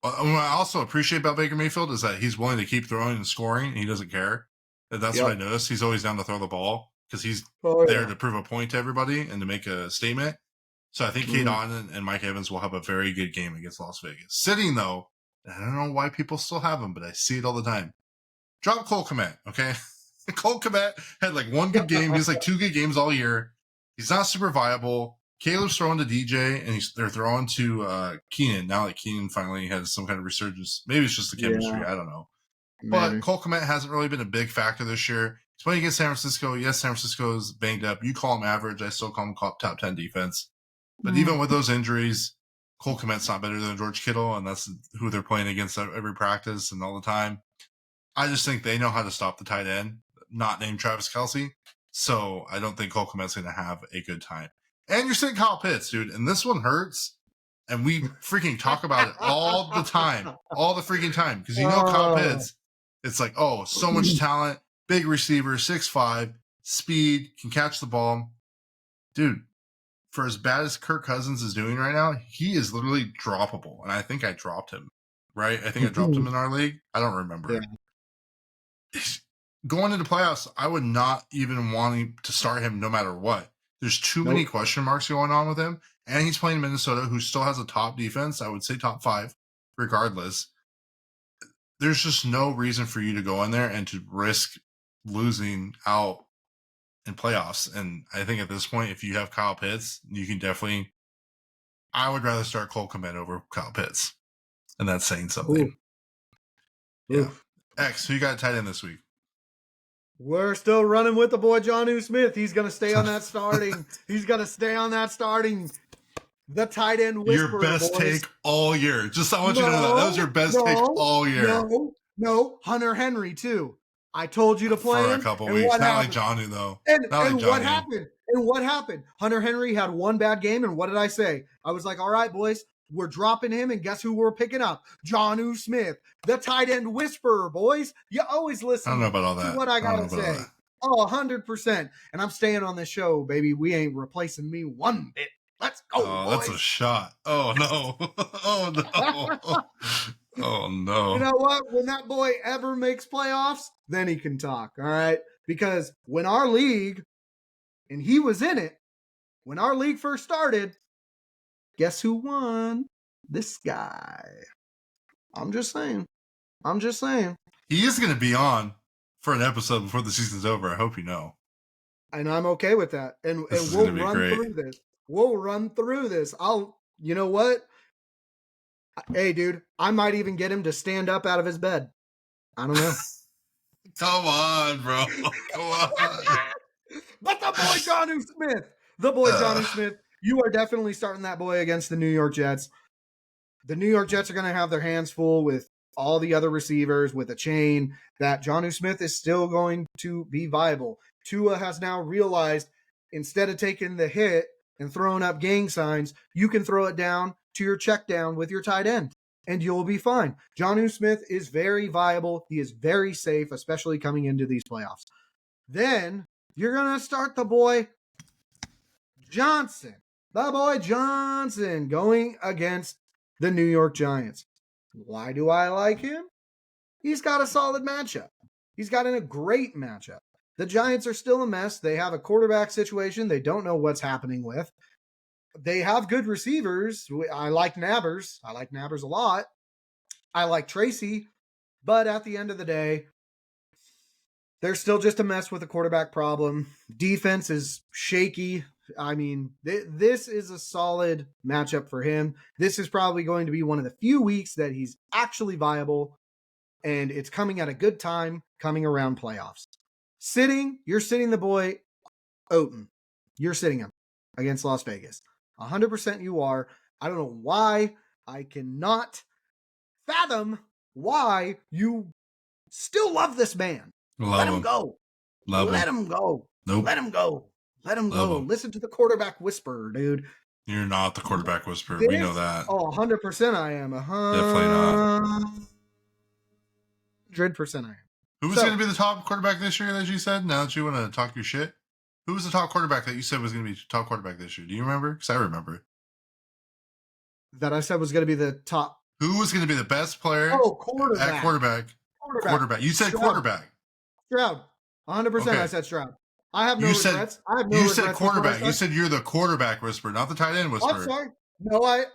What I also appreciate about Baker Mayfield is that he's willing to keep throwing and scoring, and he doesn't care. That's what I noticed. He's always down to throw the ball because he's there to prove a point to everybody and to make a statement. So I think Cade Otton and Mike Evans will have a very good game against Las Vegas. Sitting, though, I don't know why people still have him, but I see it all the time. Drop Cole Kmet, okay? Cole Kmet had like one good game. He has like 2 good games all year. He's not super viable. Caleb's throwing to DJ, and they're throwing to Keenan. Now that Keenan finally has some kind of resurgence. Maybe it's just the chemistry. I don't know. But Cole Kmet hasn't really been a big factor this year. He's playing against San Francisco. Yes, San Francisco is banged up. You call him average. I still call him top 10 defense. But even with those injuries, Cole Kmet's not better than George Kittle, and that's who they're playing against every practice and all the time. I just think they know how to stop the tight end, not named Travis Kelce. So I don't think Cole Kmet's going to have a good time. And you're sitting Kyle Pitts, dude, and this one hurts. And we freaking talk about it all the time, all the freaking time. Because you know Kyle Pitts, it's like, oh, so much talent, big receiver, 6'5", speed, can catch the ball. Dude, for as bad as Kirk Cousins is doing right now, he is literally droppable. And I think I dropped him, right? I think I dropped him in our league. I don't remember. Yeah. Going into playoffs, I would not even want to start him no matter what. There's too many question marks going on with him. And he's playing Minnesota, who still has a top defense. I would say top 5, regardless. There's just no reason for you to go in there and to risk losing out in playoffs. And I think at this point, if you have Kyle Pitts, you can definitely. I would rather start Cole Kmet over Kyle Pitts, and that's saying something. Yeah. X, who you got tight end this week? We're still running with the boy Jonnu Smith. He's going to stay on that starting. He's going to stay on that starting. The tight end whisperer. Your best take all year. Just I want you to know that was your best take all year. No, Hunter Henry too. I told you to play for him a couple weeks. Not like Jonnu though. And what happened? And what happened? Hunter Henry had one bad game, and what did I say? I was like, all right, boys, we're dropping him, and guess who we're picking up? Jonnu Smith, the tight end whisperer, boys. You always listen I don't know about all that. to what I gotta say. Oh, 100%. And I'm staying on this show, baby. We ain't replacing me one bit. Let's go, boys. That's a shot. Oh, no. Oh, no. Oh, no. You know what? When that boy ever makes playoffs, then he can talk, all right? Because when our league, and he was in it, when our league first started, guess who won? This guy. I'm just saying. He is going to be on for an episode before the season's over. I hope you know. And I'm okay with that. And we'll run through this. We'll run through this. You know what? Hey, dude, I might even get him to stand up out of his bed. I don't know. Come on, bro. Come on. But the boy Jonnu Smith, you are definitely starting that boy against the New York Jets. The New York Jets are going to have their hands full with all the other receivers with a chain that Jonnu Smith is still going to be viable. Tua has now realized instead of taking the hit and throwing up gang signs, you can throw it down to your check down with your tight end, and you'll be fine. Jonnu Smith is very viable. He is very safe, especially coming into these playoffs. Then you're going to start the boy Johnson. The boy Johnson going against the New York Giants. Why do I like him? He's got a solid matchup. He's got a great matchup. The Giants are still a mess. They have a quarterback situation they don't know what's happening with. They have good receivers. I like Nabbers. I like Nabbers a lot. I like Tracy. But at the end of the day, they're still just a mess with a quarterback problem. Defense is shaky. I mean, this is a solid matchup for him. This is probably going to be one of the few weeks that he's actually viable. And it's coming at a good time, coming around playoffs. You're sitting the boy Oten. You're sitting him against Las Vegas. 100% you are. I don't know why. I cannot fathom why you still love this man. Let him go. Let him go. Nope. Let him go. Let him go. Listen to the quarterback whisperer, dude. You're not the quarterback whisperer. We know that. Oh, 100% I am. Definitely not. 100% I am. Who was going to be the top quarterback this year, as you said? Now that you want to talk your shit? Who was the top quarterback that you said was going to be top quarterback this year? Do you remember? Because I remember. That I said was going to be the top. Who was going to be the best player quarterback. at quarterback? You said Stroud. quarterback. Stroud. 100% okay. I said Stroud. I have no regrets. I have no regrets. You said quarterback. You said you're the quarterback whisperer, not the tight end whisperer. I'm sorry. No,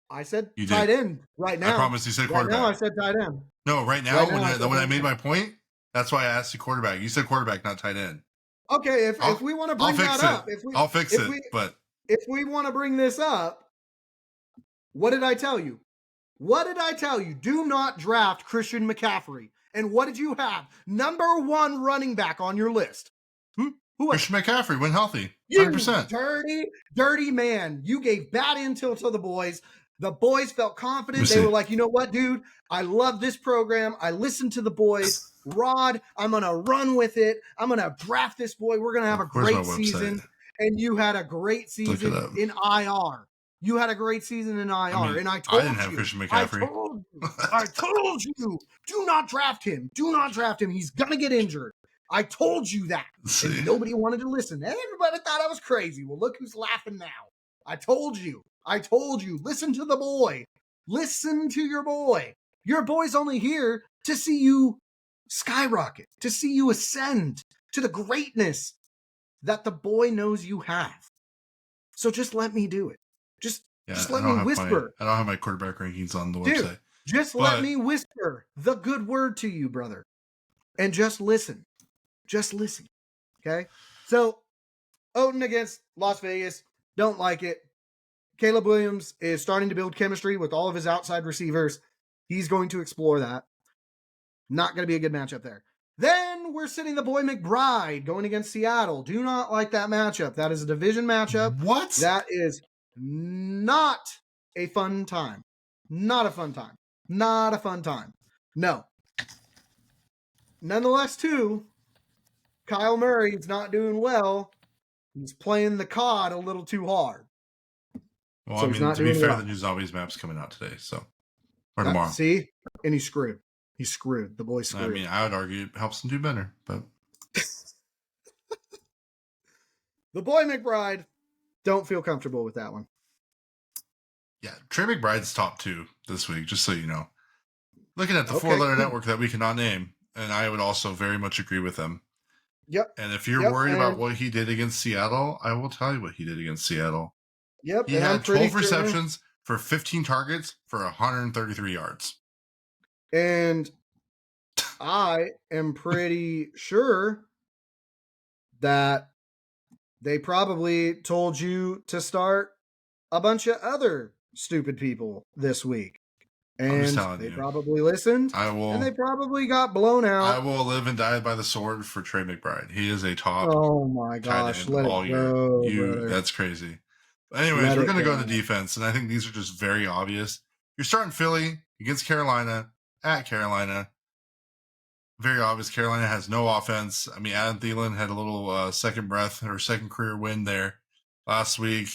I said you tight end right now. I promise you said quarterback. Right now I said tight end. No, right now, when I made my point, that's why I asked you quarterback. You said quarterback, not tight end. Okay, if we want to bring that up, I'll fix it. But if we want to bring this up, what did I tell you? What did I tell you? Do not draft Christian McCaffrey. And what did you have? Number 1 running back on your list. Who was Christian McCaffrey when healthy? 100%. You dirty man. You gave bad intel to the boys. The boys felt confident. They were like, you know what, dude? I love this program. I listened to the boys. Rod, I'm going to run with it. I'm going to draft this boy. We're going to have a great season. And you had a great season in IR. You had a great season in IR. And I didn't have Christian McCaffrey. I told you, do not draft him. Do not draft him. He's going to get injured. I told you that. And nobody wanted to listen. Everybody thought I was crazy. Well, look who's laughing now. I told you. Listen to the boy. Listen to your boy. Your boy's only here to see you skyrocket, to see you ascend to the greatness that the boy knows you have. So just let me do it. Just let me whisper. I don't have my quarterback rankings on the website. Just let me whisper the good word to you, brother. And just listen. Just listen. Okay? So, Odin against Las Vegas. Don't like it. Caleb Williams is starting to build chemistry with all of his outside receivers. He's going to explore that. Not going to be a good matchup there. Then we're sitting the boy McBride going against Seattle. Do not like that matchup. That is a division matchup. What? That is not a fun time. Not a fun time. Not a fun time. No. Nonetheless, too, Kyle Murray's not doing well. He's playing the COD a little too hard. Well, so to be fair, the new Zombies map's coming out today, or tomorrow. See? And he's screwed. He's screwed. The boy's screwed. I mean, I would argue it helps him do better, but... The boy McBride, don't feel comfortable with that one. Yeah, Trey McBride's top 2 this week, just so you know. Looking at the 4-letter network that we cannot name, and I would also very much agree with them. Yep. And if you're worried about what he did against Seattle, I will tell you what he did against Seattle. Yep. He had 12 receptions for 15 targets for 133 yards. And I am pretty sure that they probably told you to start a bunch of other stupid people this week. And they probably listened. And they probably got blown out. I will live and die by the sword for Trey McBride. He is a top. Oh my gosh! Let it go. That's crazy. But anyways, we're going to go to defense, and I think these are just very obvious. You're starting Philly against Carolina at Carolina. Very obvious. Carolina has no offense. I mean, Adam Thielen had a little second career win there last week.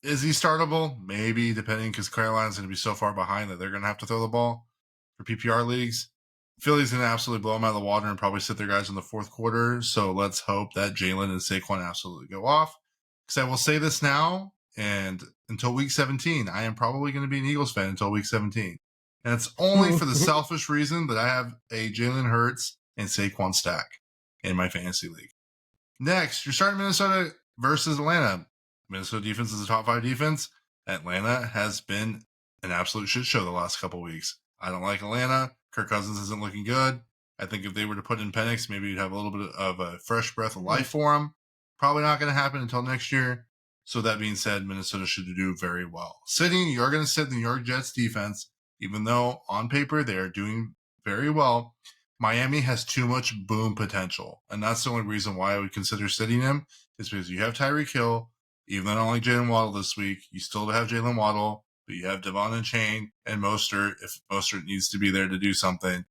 Is he startable? Maybe, depending, because Carolina's going to be so far behind that they're going to have to throw the ball for PPR leagues. Philly's going to absolutely blow them out of the water and probably sit their guys in the fourth quarter. So let's hope that Jalen and Saquon absolutely go off. Because I will say this now, and until week 17, I am probably going to be an Eagles fan until week 17. And it's only for the selfish reason that I have a Jalen Hurts and Saquon stack in my fantasy league. Next, you're starting Minnesota versus Atlanta. Minnesota defense is a top 5 defense. Atlanta has been an absolute shit show the last couple weeks. I don't like Atlanta. Kirk Cousins isn't looking good. I think if they were to put in Penix, maybe you'd have a little bit of a fresh breath of life for him. Probably not going to happen until next year. So that being said, Minnesota should do very well. You're going to sit the New York Jets defense, even though on paper they are doing very well. Miami has too much boom potential. And that's the only reason why I would consider sitting him, is because you have Tyreek Hill. Even though I don't like Jalen Waddle this week, you still have Jalen Waddle, but you have Devon and Chain and Mostert. If Mostert needs to be there to do something,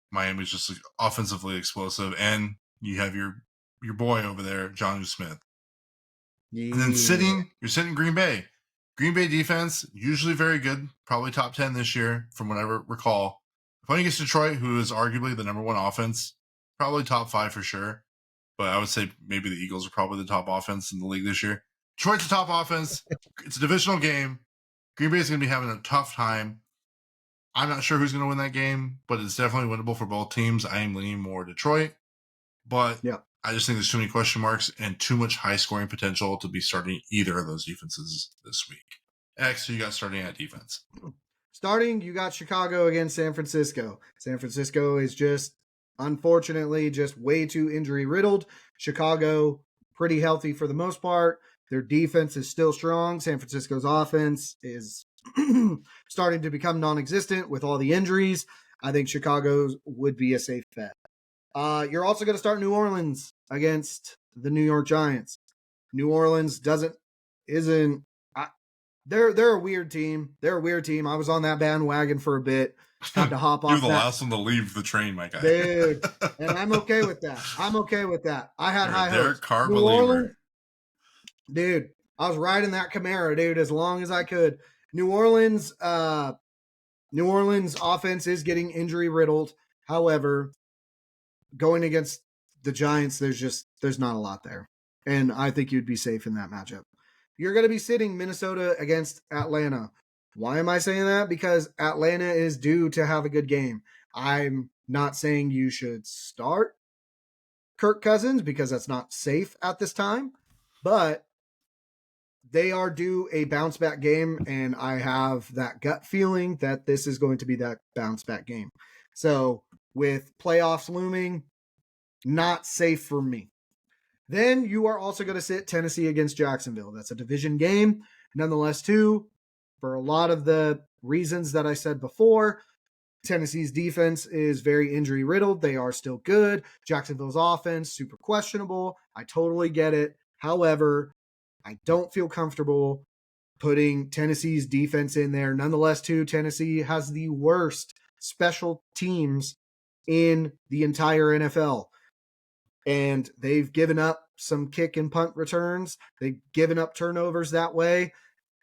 Miami's just offensively explosive. And you have your boy over there, Jonnu Smith. Yeah. And then you're sitting Green Bay. Green Bay defense, usually very good, probably top 10 this year, from what I recall. Playing against Detroit, who is arguably the number 1 offense, probably top 5 for sure. But I would say maybe the Eagles are probably the top offense in the league this year. Detroit's the top offense. It's a divisional game. Green Bay is going to be having a tough time. I'm not sure who's going to win that game, but it's definitely winnable for both teams. I am leaning more Detroit. But I just think there's too many question marks and too much high scoring potential to be starting either of those defenses this week. X, you got starting at defense. Starting, you got Chicago against San Francisco. San Francisco is just, unfortunately, just way too injury riddled. Chicago, pretty healthy for the most part. Their defense is still strong. San Francisco's offense is starting to become non-existent with all the injuries. I think Chicago would be a safe bet. You're also going to start New Orleans against the New York Giants. New Orleans isn't. They're a weird team. They're a weird team. I was on that bandwagon for a bit. Had to hop off. You're the last one to leave the train, my guy. Dude, and I'm okay with that. I had high hopes. Car believer. Orleans, dude, I was riding that Camaro, dude, as long as I could. New Orleans offense is getting injury riddled. However, going against the Giants, there's not a lot there. And I think you'd be safe in that matchup. You're going to be sitting Minnesota against Atlanta. Why am I saying that? Because Atlanta is due to have a good game. I'm not saying you should start Kirk Cousins because that's not safe at this time, but they are due a bounce back game, and I have that gut feeling that this is going to be that bounce back game. So with playoffs looming, not safe for me. Then you are also going to sit Tennessee against Jacksonville. That's a division game. Nonetheless, too, for a lot of the reasons that I said before, Tennessee's defense is very injury riddled. They are still good. Jacksonville's offense, super questionable. I totally get it. However, I don't feel comfortable putting Tennessee's defense in there. Nonetheless, too, Tennessee has the worst special teams in the entire NFL. And they've given up some kick and punt returns. They've given up turnovers that way.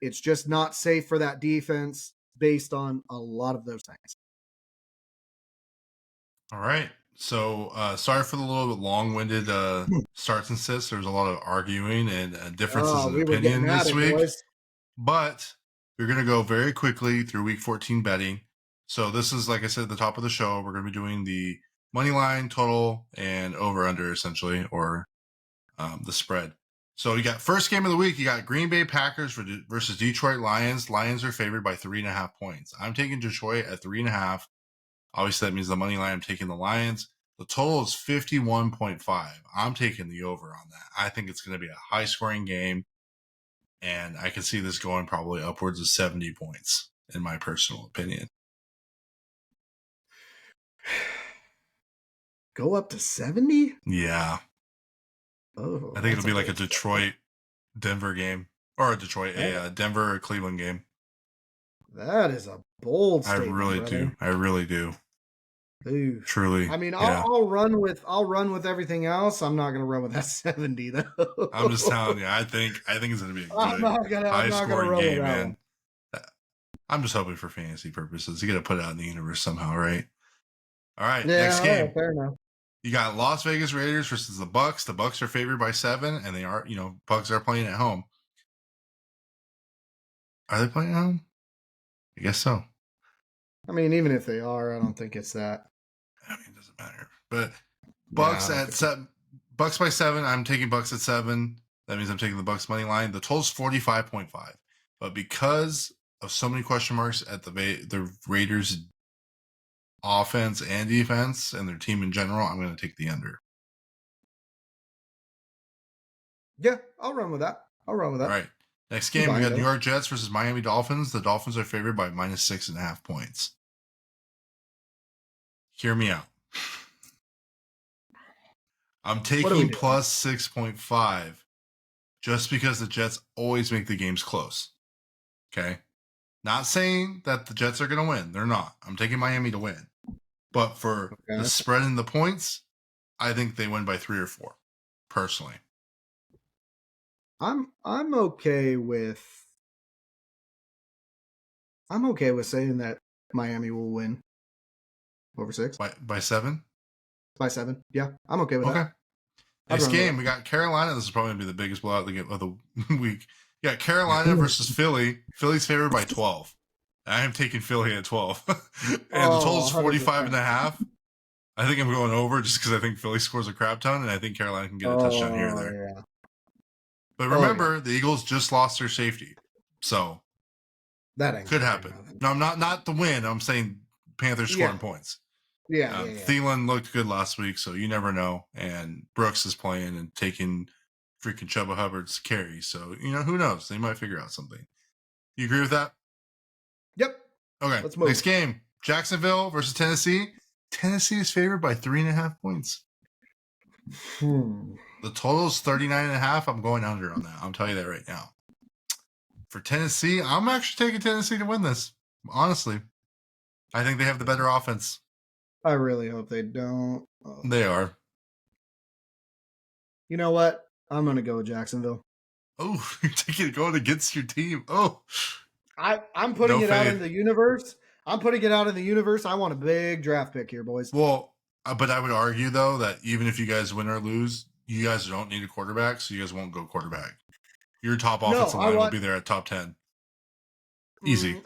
It's just not safe for that defense based on a lot of those things. All right. So sorry for the little bit long-winded starts and sits. There's a lot of arguing and differences in opinion this week. Boys. But we're going to go very quickly through week 14 betting. So this is, like I said, at the top of the show, we're going to be doing the money line, total, and over-under, essentially, or the spread. So you got first game of the week, you got Green Bay Packers versus Detroit Lions. Lions are favored by 3.5 points. I'm taking Detroit at 3.5. Obviously, that means the money line, I'm taking the Lions. The total is 51.5. I'm taking the over on that. I think it's going to be a high-scoring game, and I can see this going probably upwards of 70 points, in my personal opinion. Go up to 70? Yeah. Oh, I think it'll be like a Detroit-Denver game. Or a Denver-Cleveland game. That is a bold statement. I really do. Oof. Truly. I mean, yeah. I'll run with everything else. I'm not going to run with that 70 though. I'm just telling you. I think it's going to be a good high-scoring game, man. I'm just hoping for fantasy purposes. You got to put it out in the universe somehow, right? All right, next game. Fair enough. You got Las Vegas Raiders versus the Bucks. The Bucks are favored by 7, and they are, Bucks are playing at home. Are they playing at home? I guess so. I mean, even if they are, I don't think it's that. I mean, it doesn't matter. But Bucks at 7. Bucks by 7. I'm taking Bucks at 7. That means I'm taking the Bucks money line. The total's 45.5. But because of so many question marks at the Raiders offense and defense and their team in general, I'm going to take the under. Yeah, I'll run with that. All right. Next game, we got New York Jets versus Miami Dolphins. The Dolphins are favored by minus 6.5 points. Hear me out. I'm taking plus 6.5 just because the Jets always make the games close. Okay? Not saying that the Jets are going to win. They're not. I'm taking Miami to win. But for the spread in the points, I think they win by 3 or 4, personally. I'm okay with saying that Miami will win over 6 by 7. By 7, yeah, I'm okay with that. Next game, we got Carolina. This is probably gonna be the biggest blowout of the week. You got Carolina versus Philly. Philly's favored by 12. I am taking Philly at 12, and the total is 45.5. I think I'm going over just because I think Philly scores a crap ton, and I think Carolina can get a touchdown here or there. Yeah. But remember, the Eagles just lost their safety, so that ain't could happen. No, I'm not the win. I'm saying Panthers scoring points. Yeah, Thielen looked good last week, so you never know. And Brooks is playing and taking freaking Chubba Hubbard's carry, so who knows? They might figure out something. You agree with that? Yep. Okay. Let's move. Next game: Jacksonville versus Tennessee. Tennessee is favored by 3.5 points. The total is 39.5. I'm going under on that. I'll tell you that right now. For Tennessee, I'm actually taking Tennessee to win this. Honestly, I think they have the better offense. I really hope they don't. They are. You know what? I'm going to go with Jacksonville. Oh, you're going against your team. Oh, I'm putting it out in the universe. I'm putting it out in the universe. I want a big draft pick here, boys. Well, but I would argue, though, that even if you guys win or lose, you guys don't need a quarterback, so you guys won't go quarterback. Your top offensive line will be there at top 10. Easy.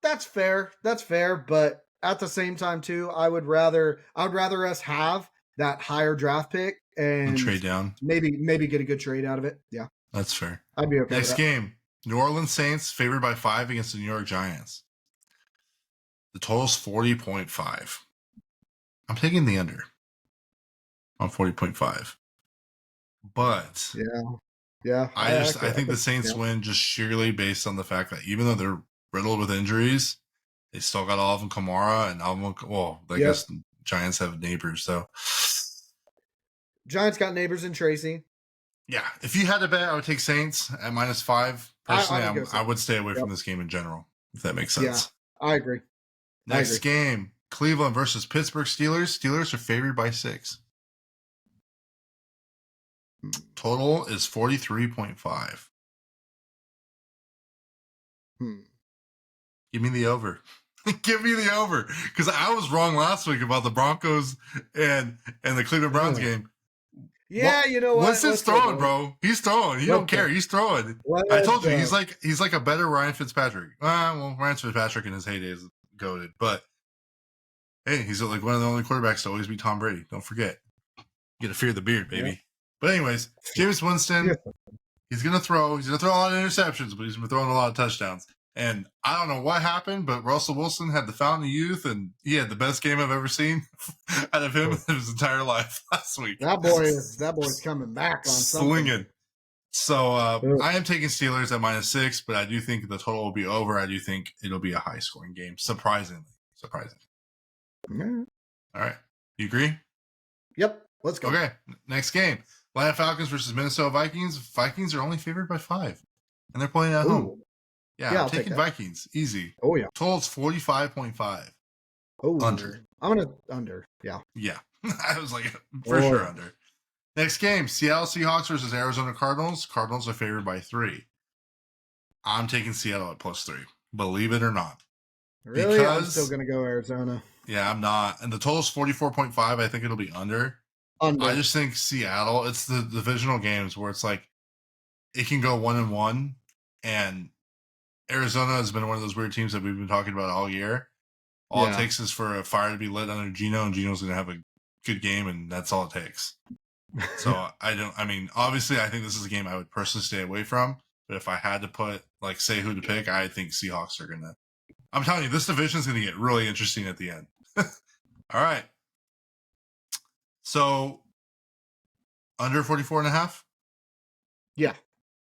That's fair. That's fair. But at the same time, too, I would rather us have that higher draft pick and trade down. Maybe get a good trade out of it. Yeah. That's fair. I'd be okay. Next game. New Orleans Saints favored by 5 against the New York Giants. The total's 40.5. I'm taking the under on 40.5. But yeah, I think the Saints win just sheerly based on the fact that even though they're riddled with injuries, they still got Alvin Kamara and I guess Giants have neighbors, so Giants got neighbors in Tracy. Yeah, if you had to bet, I would take Saints at -5. Personally, I would stay away from this game in general, if that makes sense. Yeah, I agree. Next game, Cleveland versus Pittsburgh Steelers. Steelers are favored by 6. Total is 43.5. Give me the over. Give me the over. Because I was wrong last week about the Broncos and the Cleveland Browns game. Yeah, you know what? Winston's throwing, bro. He's throwing. He don't care. He's throwing. I told you, he's like a better Ryan Fitzpatrick. Ryan Fitzpatrick in his heyday is goated, but hey, he's like one of the only quarterbacks to always beat Tom Brady. Don't forget. You got to fear the beard, baby. Yeah. But anyways, Jameis Winston, he's gonna throw. He's gonna throw a lot of interceptions, but he's been throwing a lot of touchdowns. And I don't know what happened, but Russell Wilson had the fountain of youth, and he had the best game I've ever seen out of him in his entire life last week. That boy's coming back on something. Slinging. So I am taking Steelers at -6, but I do think the total will be over. I do think it'll be a high-scoring game, surprisingly. Yeah. All right. You agree? Yep. Let's go. Okay. Next game. Atlanta Falcons versus Minnesota Vikings. Vikings are only favored by 5, and they're playing at home. Yeah, I'm taking Vikings. Easy. Oh, yeah. Total's 45.5. Oh, under. I'm going to under. Yeah. Yeah. I was like, for sure under. Next game, Seattle Seahawks versus Arizona Cardinals. Cardinals are favored by 3. I'm taking Seattle at +3. Believe it or not. Really? I'm still going to go Arizona. Yeah, I'm not. And the total's 44.5. I think it'll be under. I just think Seattle, it's the divisional games where it's like it can go 1-1, and Arizona has been one of those weird teams that we've been talking about all year. All it takes is for a fire to be lit under Geno, and Geno's going to have a good game, and that's all it takes. So obviously I think this is a game I would personally stay away from, but if I had to put, say who to pick, I think Seahawks are going to. I'm telling you, this division is going to get really interesting at the end. All right. So, under 44.5? Yeah.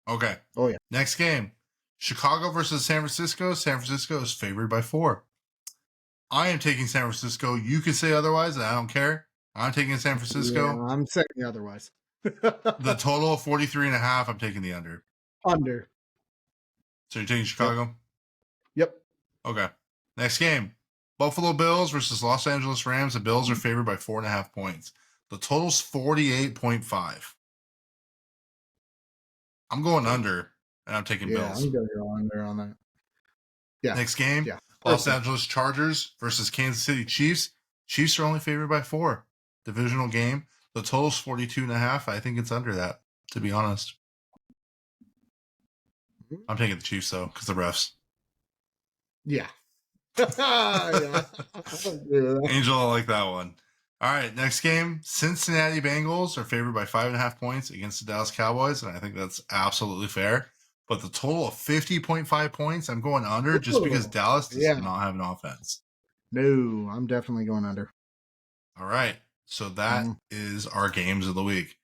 Okay. Oh, yeah. Next game. Chicago versus San Francisco. San Francisco is favored by 4. I am taking San Francisco. You could say otherwise, and I don't care. I'm taking San Francisco. Yeah, I'm saying otherwise. The total, 43.5. I'm taking the under. Under. So you're taking Chicago? Yep. Okay. Next game. Buffalo Bills versus Los Angeles Rams. The Bills are favored by 4.5 points. The total's 48.5. I'm going under, and I'm taking Bills. I'm going to go under on that. Yeah. Next game. Yeah. Los Angeles Chargers versus Kansas City Chiefs. Chiefs are only favored by 4. Divisional game. The total's 42.5. I think it's under that, to be honest. I'm taking the Chiefs, though, because the refs. Yeah. Angel, I like that one. All right, next game. Cincinnati Bengals are favored by 5.5 points against the Dallas Cowboys, and I think that's absolutely fair. But the total of 50.5 points, I'm going under just because Dallas does not have an offense. No, I'm definitely going under. All right, so that is our games of the week.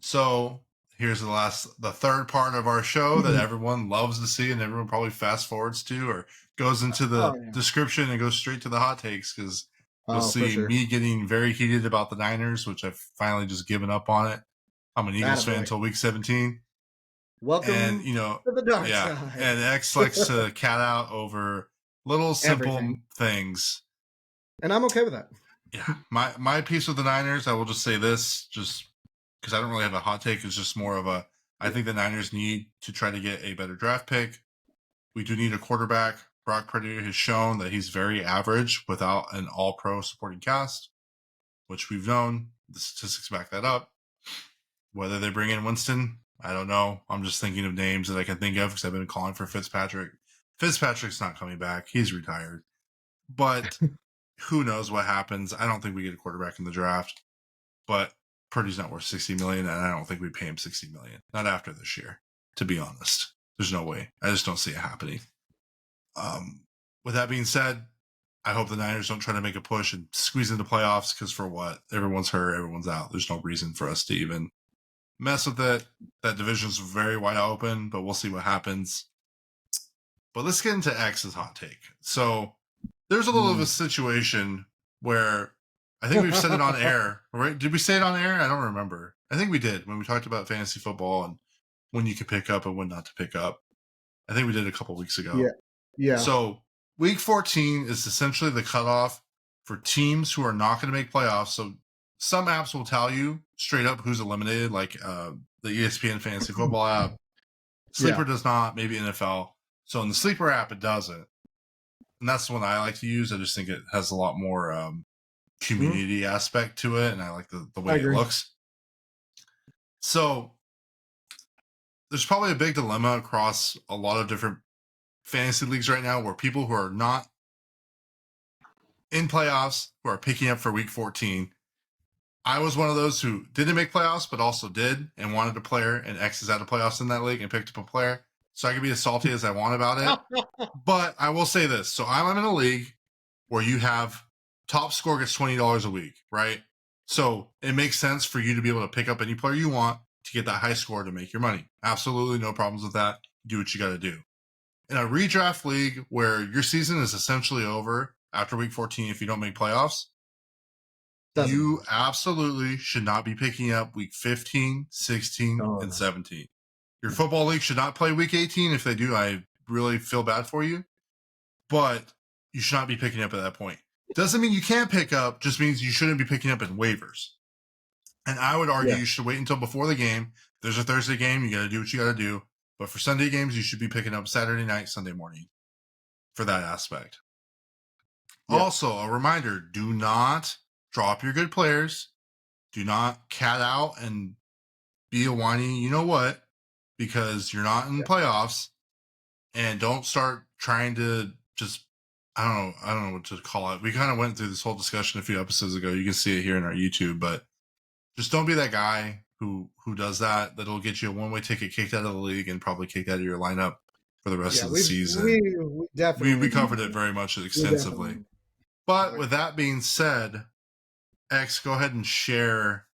So here's the third part of our show that everyone loves to see and everyone probably fast forwards to or goes into the description and goes straight to the hot takes because you'll see me getting very heated about the Niners, which I've finally just given up on it. I'm an Eagles fan until week 17. Welcome and, to the dark side. And X likes to cat out over little simple things. And I'm okay with that. Yeah. My piece with the Niners, I will just say this, just because I don't really have a hot take. It's just more of I think the Niners need to try to get a better draft pick. We do need a quarterback. Brock Purdy has shown that he's very average without an all-pro supporting cast, which we've known. The statistics back that up. Whether they bring in Winston, I don't know. I'm just thinking of names that I can think of because I've been calling for Fitzpatrick. Fitzpatrick's not coming back. He's retired. But who knows what happens. I don't think we get a quarterback in the draft. But Purdy's not worth $60 million, and I don't think we pay him $60 million. Not after this year, to be honest. There's no way. I just don't see it happening. With that being said, I hope the Niners don't try to make a push and squeeze into playoffs because for what? Everyone's hurt, everyone's out. There's no reason for us to even mess with it. That division's very wide open, but we'll see what happens. But let's get into X's hot take. So there's a little of a situation where I think we've said it on air, right? Did we say it on air? I don't remember. I think we did when we talked about fantasy football and when you could pick up and when not to pick up. I think we did a couple weeks ago. Yeah. So week 14 is essentially the cutoff for teams who are not going to make playoffs. So some apps will tell you straight up who's eliminated, like the ESPN Fantasy Football app. Sleeper does not, maybe NFL. So in the Sleeper app, it doesn't. And that's the one I like to use. I just think it has a lot more community aspect to it, and I like the way it looks. So there's probably a big dilemma across a lot of different fantasy leagues right now where people who are not in playoffs, who are picking up for week 14. I was one of those who didn't make playoffs, but also did and wanted a player, and X is out of playoffs in that league and picked up a player. So I can be as salty as I want about it. But I will say this. So I'm in a league where you have top score gets $20 a week, right? So it makes sense for you to be able to pick up any player you want to get that high score to make your money. Absolutely no problems with that. Do what you got to do. In a redraft league where your season is essentially over after week 14 if you don't make playoffs, you absolutely should not be picking up week 15, 16, and 17. Your football league should not play week 18. If they do, I really feel bad for you. But you should not be picking up at that point. Doesn't mean you can't pick up, just means you shouldn't be picking up in waivers. And I would argue you should wait until before the game. If there's a Thursday game, you got to do what you got to do. But for Sunday games, you should be picking up Saturday night, Sunday morning for that aspect. Also, a reminder, do not drop your good players. Do not cat out and be a whiny, you know what, because you're not in playoffs. And don't start trying to just, I don't know what to call it. We kind of went through this whole discussion a few episodes ago. You can see it here in our YouTube, but just don't be that guy who does that. That'll get you a one-way ticket kicked out of the league and probably kicked out of your lineup for the rest of the season. We definitely we covered it very much extensively. But with that being said, X, go ahead and share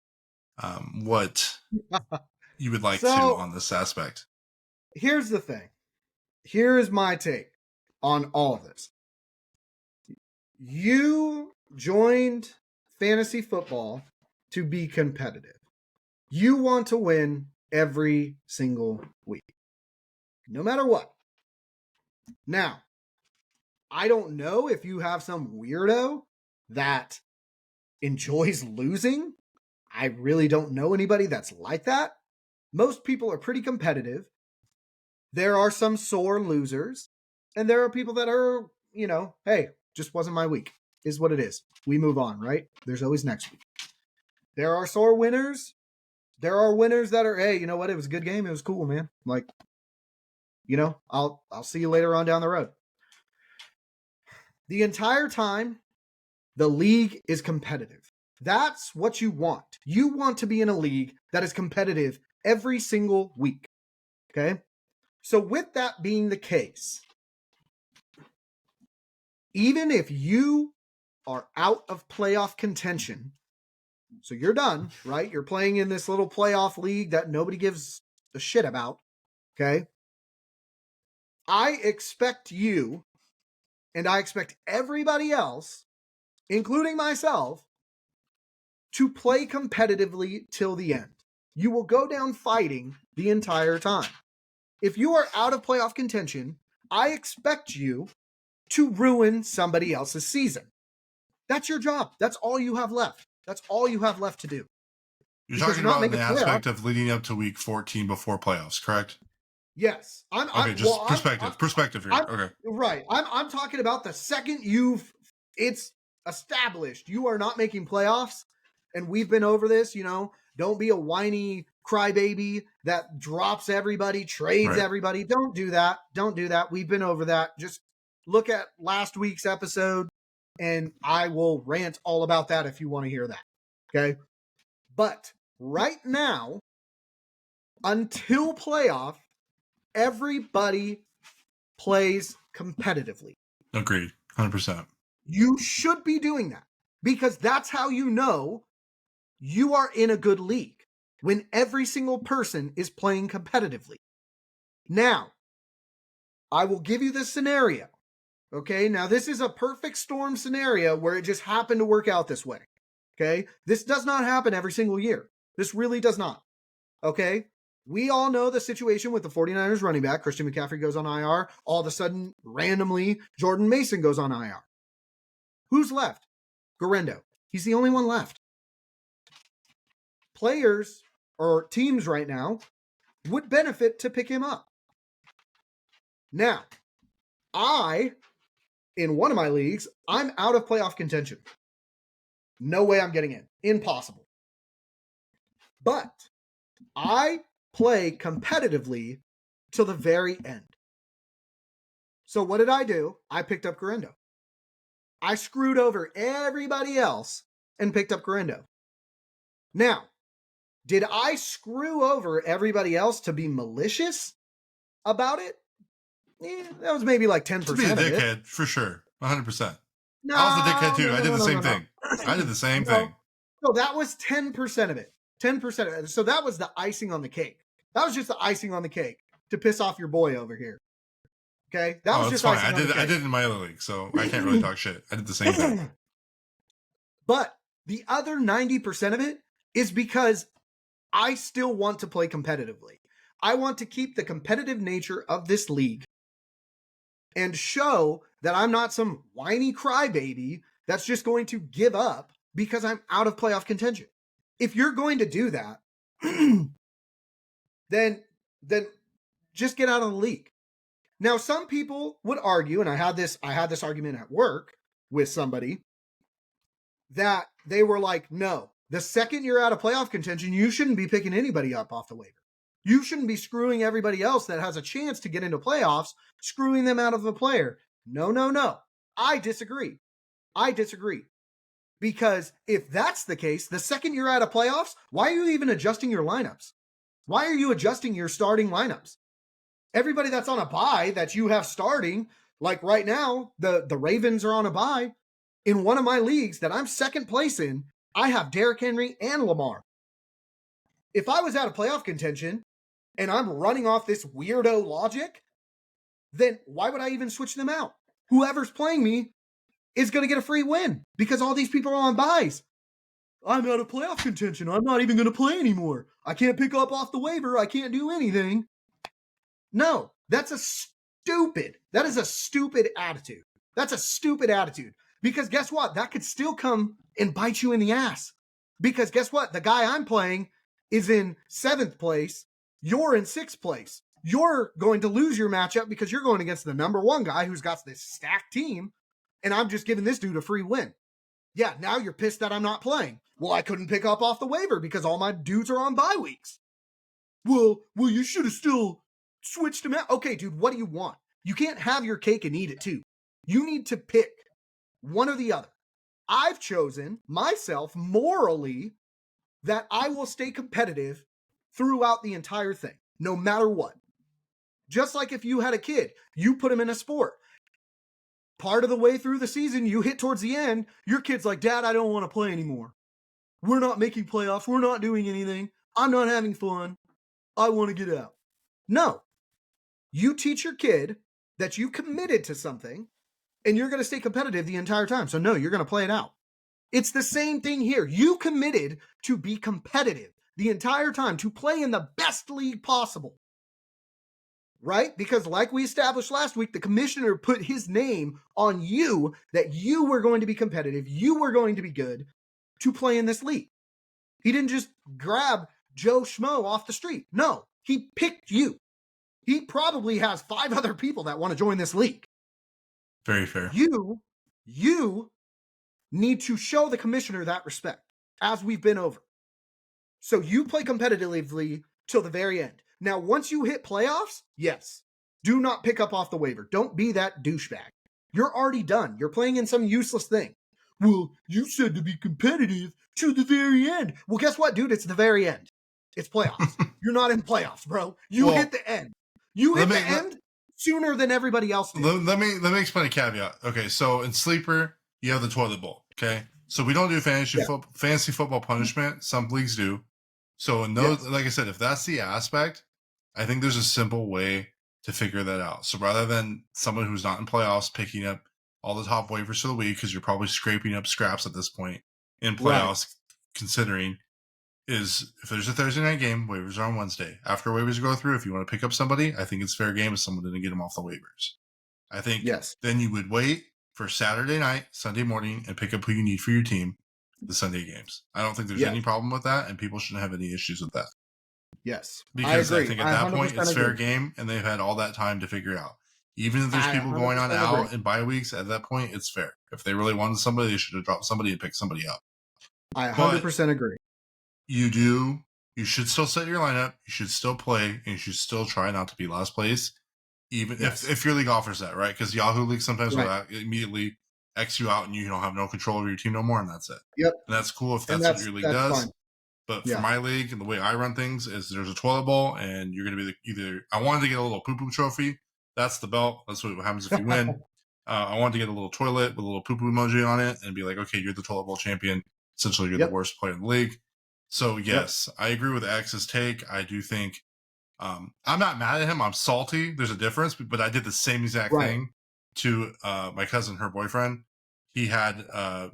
what you would like to on this aspect. Here's the thing. Here is my take on all of this. You joined fantasy football to be competitive. You want to win every single week, no matter what. Now, I don't know if you have some weirdo that enjoys losing. I really don't know anybody that's like that. Most people are pretty competitive. There are some sore losers, and there are people that are, hey, just wasn't my week, is what it is. We move on, right? There's always next week. There are sore winners. There are winners that are, hey, you know what? It was a good game. It was cool, man. Like, I'll see you later on down the road. The entire time, the league is competitive. That's what you want. You want to be in a league that is competitive every single week. Okay? So with that being the case, even if you are out of playoff contention, so you're done, right? You're playing in this little playoff league that nobody gives a shit about, okay? I expect you, and I expect everybody else, including myself, to play competitively till the end. You will go down fighting the entire time. If you are out of playoff contention, I expect you to ruin somebody else's season. That's your job. That's all you have left. That's all you have left to do. You're talking about the aspect of leading up to week 14 before playoffs, correct? Yes. Perspective here. Okay. Right. I'm talking about the second it's established you are not making playoffs, and we've been over this, don't be a whiny crybaby that drops everybody, trades everybody. Don't do that. Don't do that. We've been over that. Just look at last week's episode, and I will rant all about that if you want to hear that. Okay. But right now, until playoff, everybody plays competitively. Agreed. 100%. You should be doing that because that's how you know you are in a good league, when every single person is playing competitively. Now, I will give you this scenario. Okay, now this is a perfect storm scenario where it just happened to work out this way. Okay, this does not happen every single year. This really does not. Okay, we all know the situation with the 49ers running back. Christian McCaffrey goes on IR. All of a sudden, randomly, Jordan Mason goes on IR. Who's left? Garendo. He's the only one left. Players or teams right now would benefit to pick him up. Now, in one of my leagues, I'm out of playoff contention. No way I'm getting in. Impossible. But I play competitively till the very end. So what did I do? I picked up Garendo. I screwed over everybody else and picked up Garendo. Now, did I screw over everybody else to be malicious about it? Yeah, that was maybe like 10% to be a dickhead, of it. For sure. 100%. No, I was a dickhead too. I did the same thing. I did the same thing. So that was 10% of it. 10% of it. So that was the icing on the cake. That was just the icing on the cake to piss off your boy over here. Okay? That was just fine. I did it in my other league, so I can't really talk shit. I did the same thing. But the other 90% of it is because I still want to play competitively. I want to keep the competitive nature of this league and show that I'm not some whiny crybaby that's just going to give up because I'm out of playoff contention. If you're going to do that, then just get out of the league. Now, some people would argue, and I had this argument at work with somebody, that they were like, no, the second you're out of playoff contention, you shouldn't be picking anybody up off the waiver. You shouldn't be screwing everybody else that has a chance to get into playoffs, screwing them out of a player. No. I disagree. Because if that's the case, the second you're out of playoffs, why are you even adjusting your lineups? Why are you adjusting your starting lineups? Everybody that's on a bye that you have starting, like right now, the Ravens are on a bye. In one of my leagues that I'm second place in, I have Derrick Henry and Lamar. If I was out of playoff contention and I'm running off this weirdo logic, then why would I even switch them out? Whoever's playing me is going to get a free win because all these people are on buys. I'm out of playoff contention. I'm not even going to play anymore. I can't pick up off the waiver. I can't do anything. No, that is a stupid attitude. That's a stupid attitude. Because guess what? That could still come and bite you in the ass. Because guess what? The guy I'm playing is in 7th place. You're in 6th place. You're going to lose your matchup because you're going against the number 1 guy who's got this stacked team. And I'm just giving this dude a free win. Yeah, now you're pissed that I'm not playing. Well, I couldn't pick up off the waiver because all my dudes are on bye weeks. Well, you should have still switched him out. Okay, dude, what do you want? You can't have your cake and eat it too. You need to pick one or the other. I've chosen myself morally that I will stay competitive throughout the entire thing, no matter what. Just like if you had a kid, you put him in a sport. Part of the way through the season, you hit towards the end, your kid's like, Dad, I don't want to play anymore. We're not making playoffs. We're not doing anything. I'm not having fun. I want to get out. No. You teach your kid that you committed to something and you're going to stay competitive the entire time. So no, you're going to play it out. It's the same thing here. You committed to be competitive the entire time, to play in the best league possible. Right? Because like we established last week, the commissioner put his name on you that you were going to be competitive, you were going to be good to play in this league. He didn't just grab Joe Schmo off the street. No, he picked you. He probably has 5 other people that want to join this league. Very fair. You need to show the commissioner that respect, as we've been over. So you play competitively till the very end. Now, once you hit playoffs, yes, do not pick up off the waiver. Don't be that douchebag. You're already done. You're playing in some useless thing. Well, you said to be competitive to the very end. Well, guess what, dude? It's the very end. It's playoffs. You're not in playoffs, bro. You hit the end. You hit the end sooner than everybody else did. Let me explain a caveat. Okay, so in Sleeper, you have the toilet bowl. Okay, so we don't do fantasy football punishment. Some leagues do. So in those, like I said, if that's the aspect, I think there's a simple way to figure that out. So rather than someone who's not in playoffs picking up all the top waivers for the week, because you're probably scraping up scraps at this point in playoffs, considering is if there's a Thursday night game, waivers are on Wednesday. After waivers go through, if you want to pick up somebody, I think it's fair game if someone didn't get them off the waivers. I think then you would wait for Saturday night, Sunday morning, and pick up who you need for your team the Sunday games. I don't think there's any problem with that, and people shouldn't have any issues with that. Yes, because I think at that point it's fair game, and they've had all that time to figure out. Even if there's people going on out in bye weeks, at that point it's fair. If they really wanted somebody, they should have dropped somebody and picked somebody up. I 100% agree. You should still set your lineup. You should still play, and you should still try not to be last place, even if your league offers that, right? Because Yahoo League sometimes will immediately X you out, and you don't have no control over your team no more, and that's it. Yep, and that's cool if that's what your league does. Fine. But for my league and the way I run things is there's a toilet bowl, and you're going to be either I wanted to get a little poo-poo trophy. That's the belt. That's what happens if you win. I wanted to get a little toilet with a little poo-poo emoji on it and be like, okay, you're the toilet bowl champion. Essentially, you're the worst player in the league. So, yes, I agree with X's take. I do think I'm not mad at him. I'm salty. There's a difference, but I did the same exact thing to my cousin, her boyfriend. He had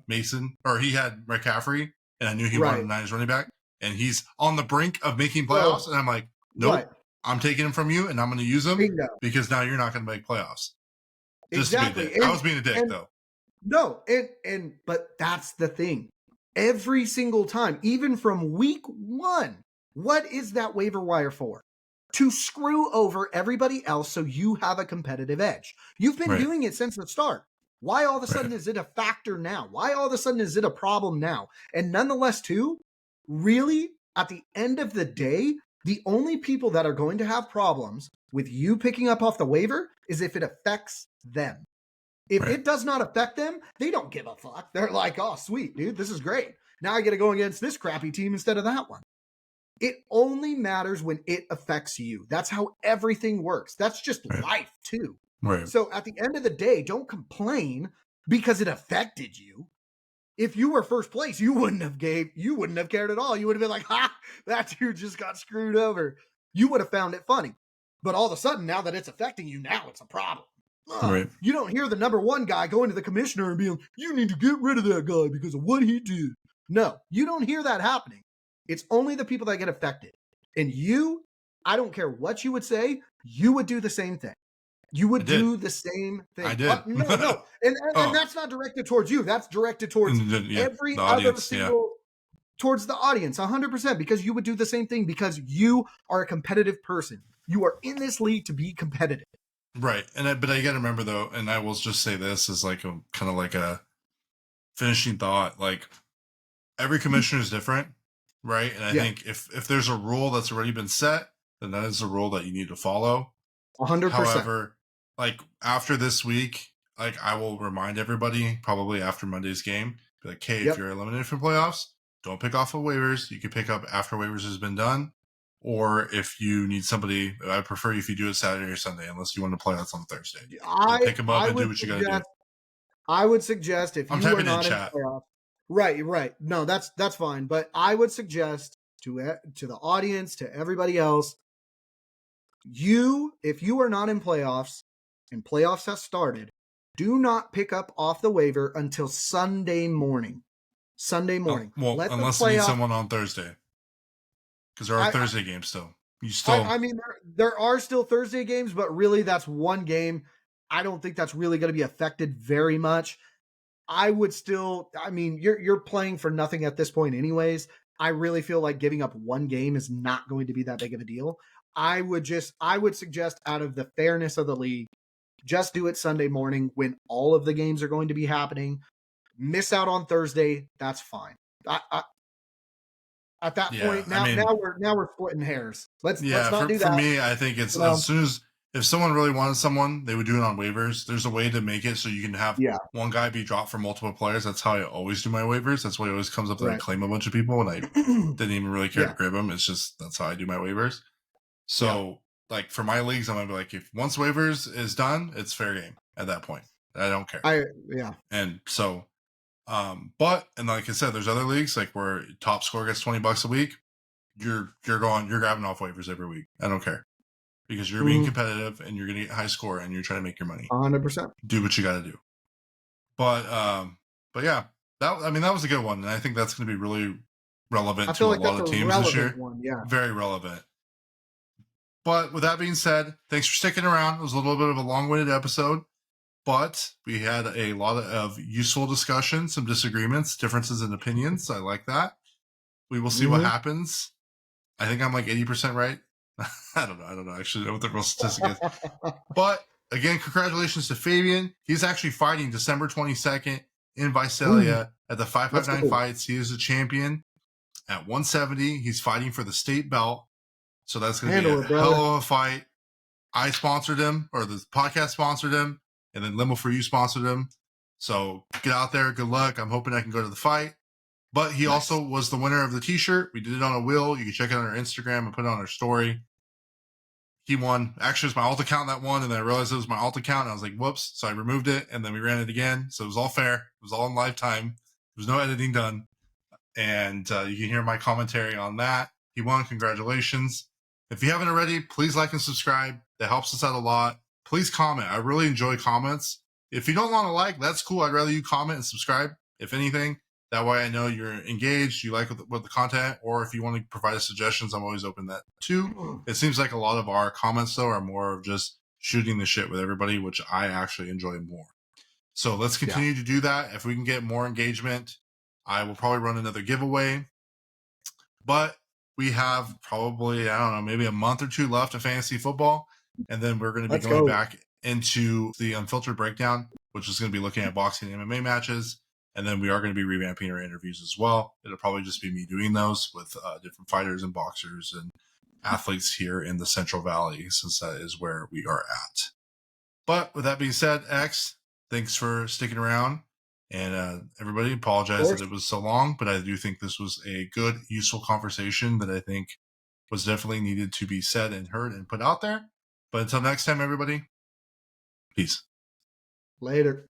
Mason, or he had McCaffrey, and I knew he wanted a Niners running back. And he's on the brink of making playoffs. And I'm like, nope, I'm taking him from you and I'm going to use him because now you're not going to make playoffs. Just to be a dick. I was being a dick though. No. But that's the thing. Every single time, even from week 1, what is that waiver wire for? To screw over everybody else so you have a competitive edge. You've been doing it since the start. Why all of a sudden is it a factor now? Why all of a sudden is it a problem now? And nonetheless, too, really, at the end of the day, the only people that are going to have problems with you picking up off the waiver is if it affects them. If it does not affect them, they don't give a fuck. They're like, oh, sweet, dude, this is great. Now I get to go against this crappy team instead of that one. It only matters when it affects you. That's how everything works. That's just life, too. So at the end of the day, don't complain because it affected you. If you were first place, you wouldn't have cared at all. You would have been like, ha, that dude just got screwed over. You would have found it funny. But all of a sudden, now that it's affecting you, now it's a problem. You don't hear the number 1 guy going to the commissioner and being, you need to get rid of that guy because of what he did. No, you don't hear that happening. It's only the people that get affected. And you, I don't care what you would say, you would do the same thing. You would do the same thing. I did. No. And that's not directed towards you. That's directed towards every other single, towards the audience, 100%, because you would do the same thing because you are a competitive person. You are in this league to be competitive. Right. But I got to remember, though, and I will just say this as like a kind of like a finishing thought, like every commissioner is different, right? And I think if there's a rule that's already been set, then that is a rule that you need to follow. 100%. However, like after this week, like I will remind everybody probably after Monday's game Be like, hey, if you're eliminated from playoffs, don't pick off of waivers. You can pick up after waivers has been done. Or if you need somebody, I prefer if you do it Saturday or Sunday, unless you want to play us on Thursday. Pick them up and do what you got to do. I would suggest if you are not in playoffs, right. No, that's fine. But I would suggest to the audience, to everybody else, if you are not in playoffs and playoffs have started, do not pick up off the waiver until Sunday morning. Unless you need someone on Thursday. Because there are Thursday games still. I mean, there are still Thursday games, but really that's one game. I don't think that's really going to be affected very much. I would still, I mean, you're playing for nothing at this point anyways. I really feel like giving up one game is not going to be that big of a deal. I would suggest, out of the fairness of the league, just do it Sunday morning when all of the games are going to be happening. Miss out on Thursday, that's fine. At that point, now we're splitting hairs. Let's not do that. For me, I think it's as soon as, if someone really wanted someone, they would do it on waivers. There's a way to make it so you can have one guy be dropped for multiple players. That's how I always do my waivers. That's why it always comes up that I claim a bunch of people and I didn't even really care to grab them. It's just, that's how I do my waivers. So like for my leagues, I'm going to be like, if once waivers is done, it's fair game at that point. I don't care. And so, and like I said, there's other leagues like where top score gets $20 a week. You're grabbing off waivers every week. I don't care. Because you're being competitive and you're going to get high score and you're trying to make your money. 100%. Do what you got to do. But yeah, that was a good one. And I think that's going to be really relevant to a lot of teams this year. Very relevant. But with that being said, thanks for sticking around. It was a little bit of a long-winded episode, but we had a lot of useful discussion, some disagreements, differences in opinions. I like that. We will see what happens. I think I'm like 80% right. I don't know. Actually, I don't know what the real statistic is. But again, congratulations to Fabian. He's actually fighting December 22nd in Visalia at the 559 fights. He is a champion at 170. He's fighting for the state belt. So that's going to be a hell of a fight. I sponsored him, or the podcast sponsored him, and then Limo For You sponsored him. So get out there. Good luck. I'm hoping I can go to the fight. But he also was the winner of the T-shirt. We did it on a wheel. You can check it on our Instagram and put it on our story. He won. Actually, it was my alt account that won, and then I realized it was my alt account, and I was like, whoops. So I removed it, and then we ran it again. So it was all fair. It was all in live time. There was no editing done. And you can hear my commentary on that. He won. Congratulations. If you haven't already, please like and subscribe. That helps us out a lot. Please comment. I really enjoy comments. If you don't want to like, that's cool. I'd rather you comment and subscribe, if anything. That way I know you're engaged, you like what the content, or if you want to provide us suggestions, I'm always open to that too. It seems like a lot of our comments, though, are more of just shooting the shit with everybody, which I actually enjoy more. So let's continue to do that. If we can get more engagement, I will probably run another giveaway. But we have probably, I don't know, maybe a month or two left of fantasy football. And then we're going to be going back into the Unfiltered Breakdown, which is going to be looking at boxing and MMA matches. And then we are going to be revamping our interviews as well. It'll probably just be me doing those with different fighters and boxers and athletes here in the Central Valley, since that is where we are at. But with that being said, X, thanks for sticking around. And everybody, apologize that it was so long, but I do think this was a good, useful conversation that I think was definitely needed to be said and heard and put out there. But until next time, everybody, peace. Later.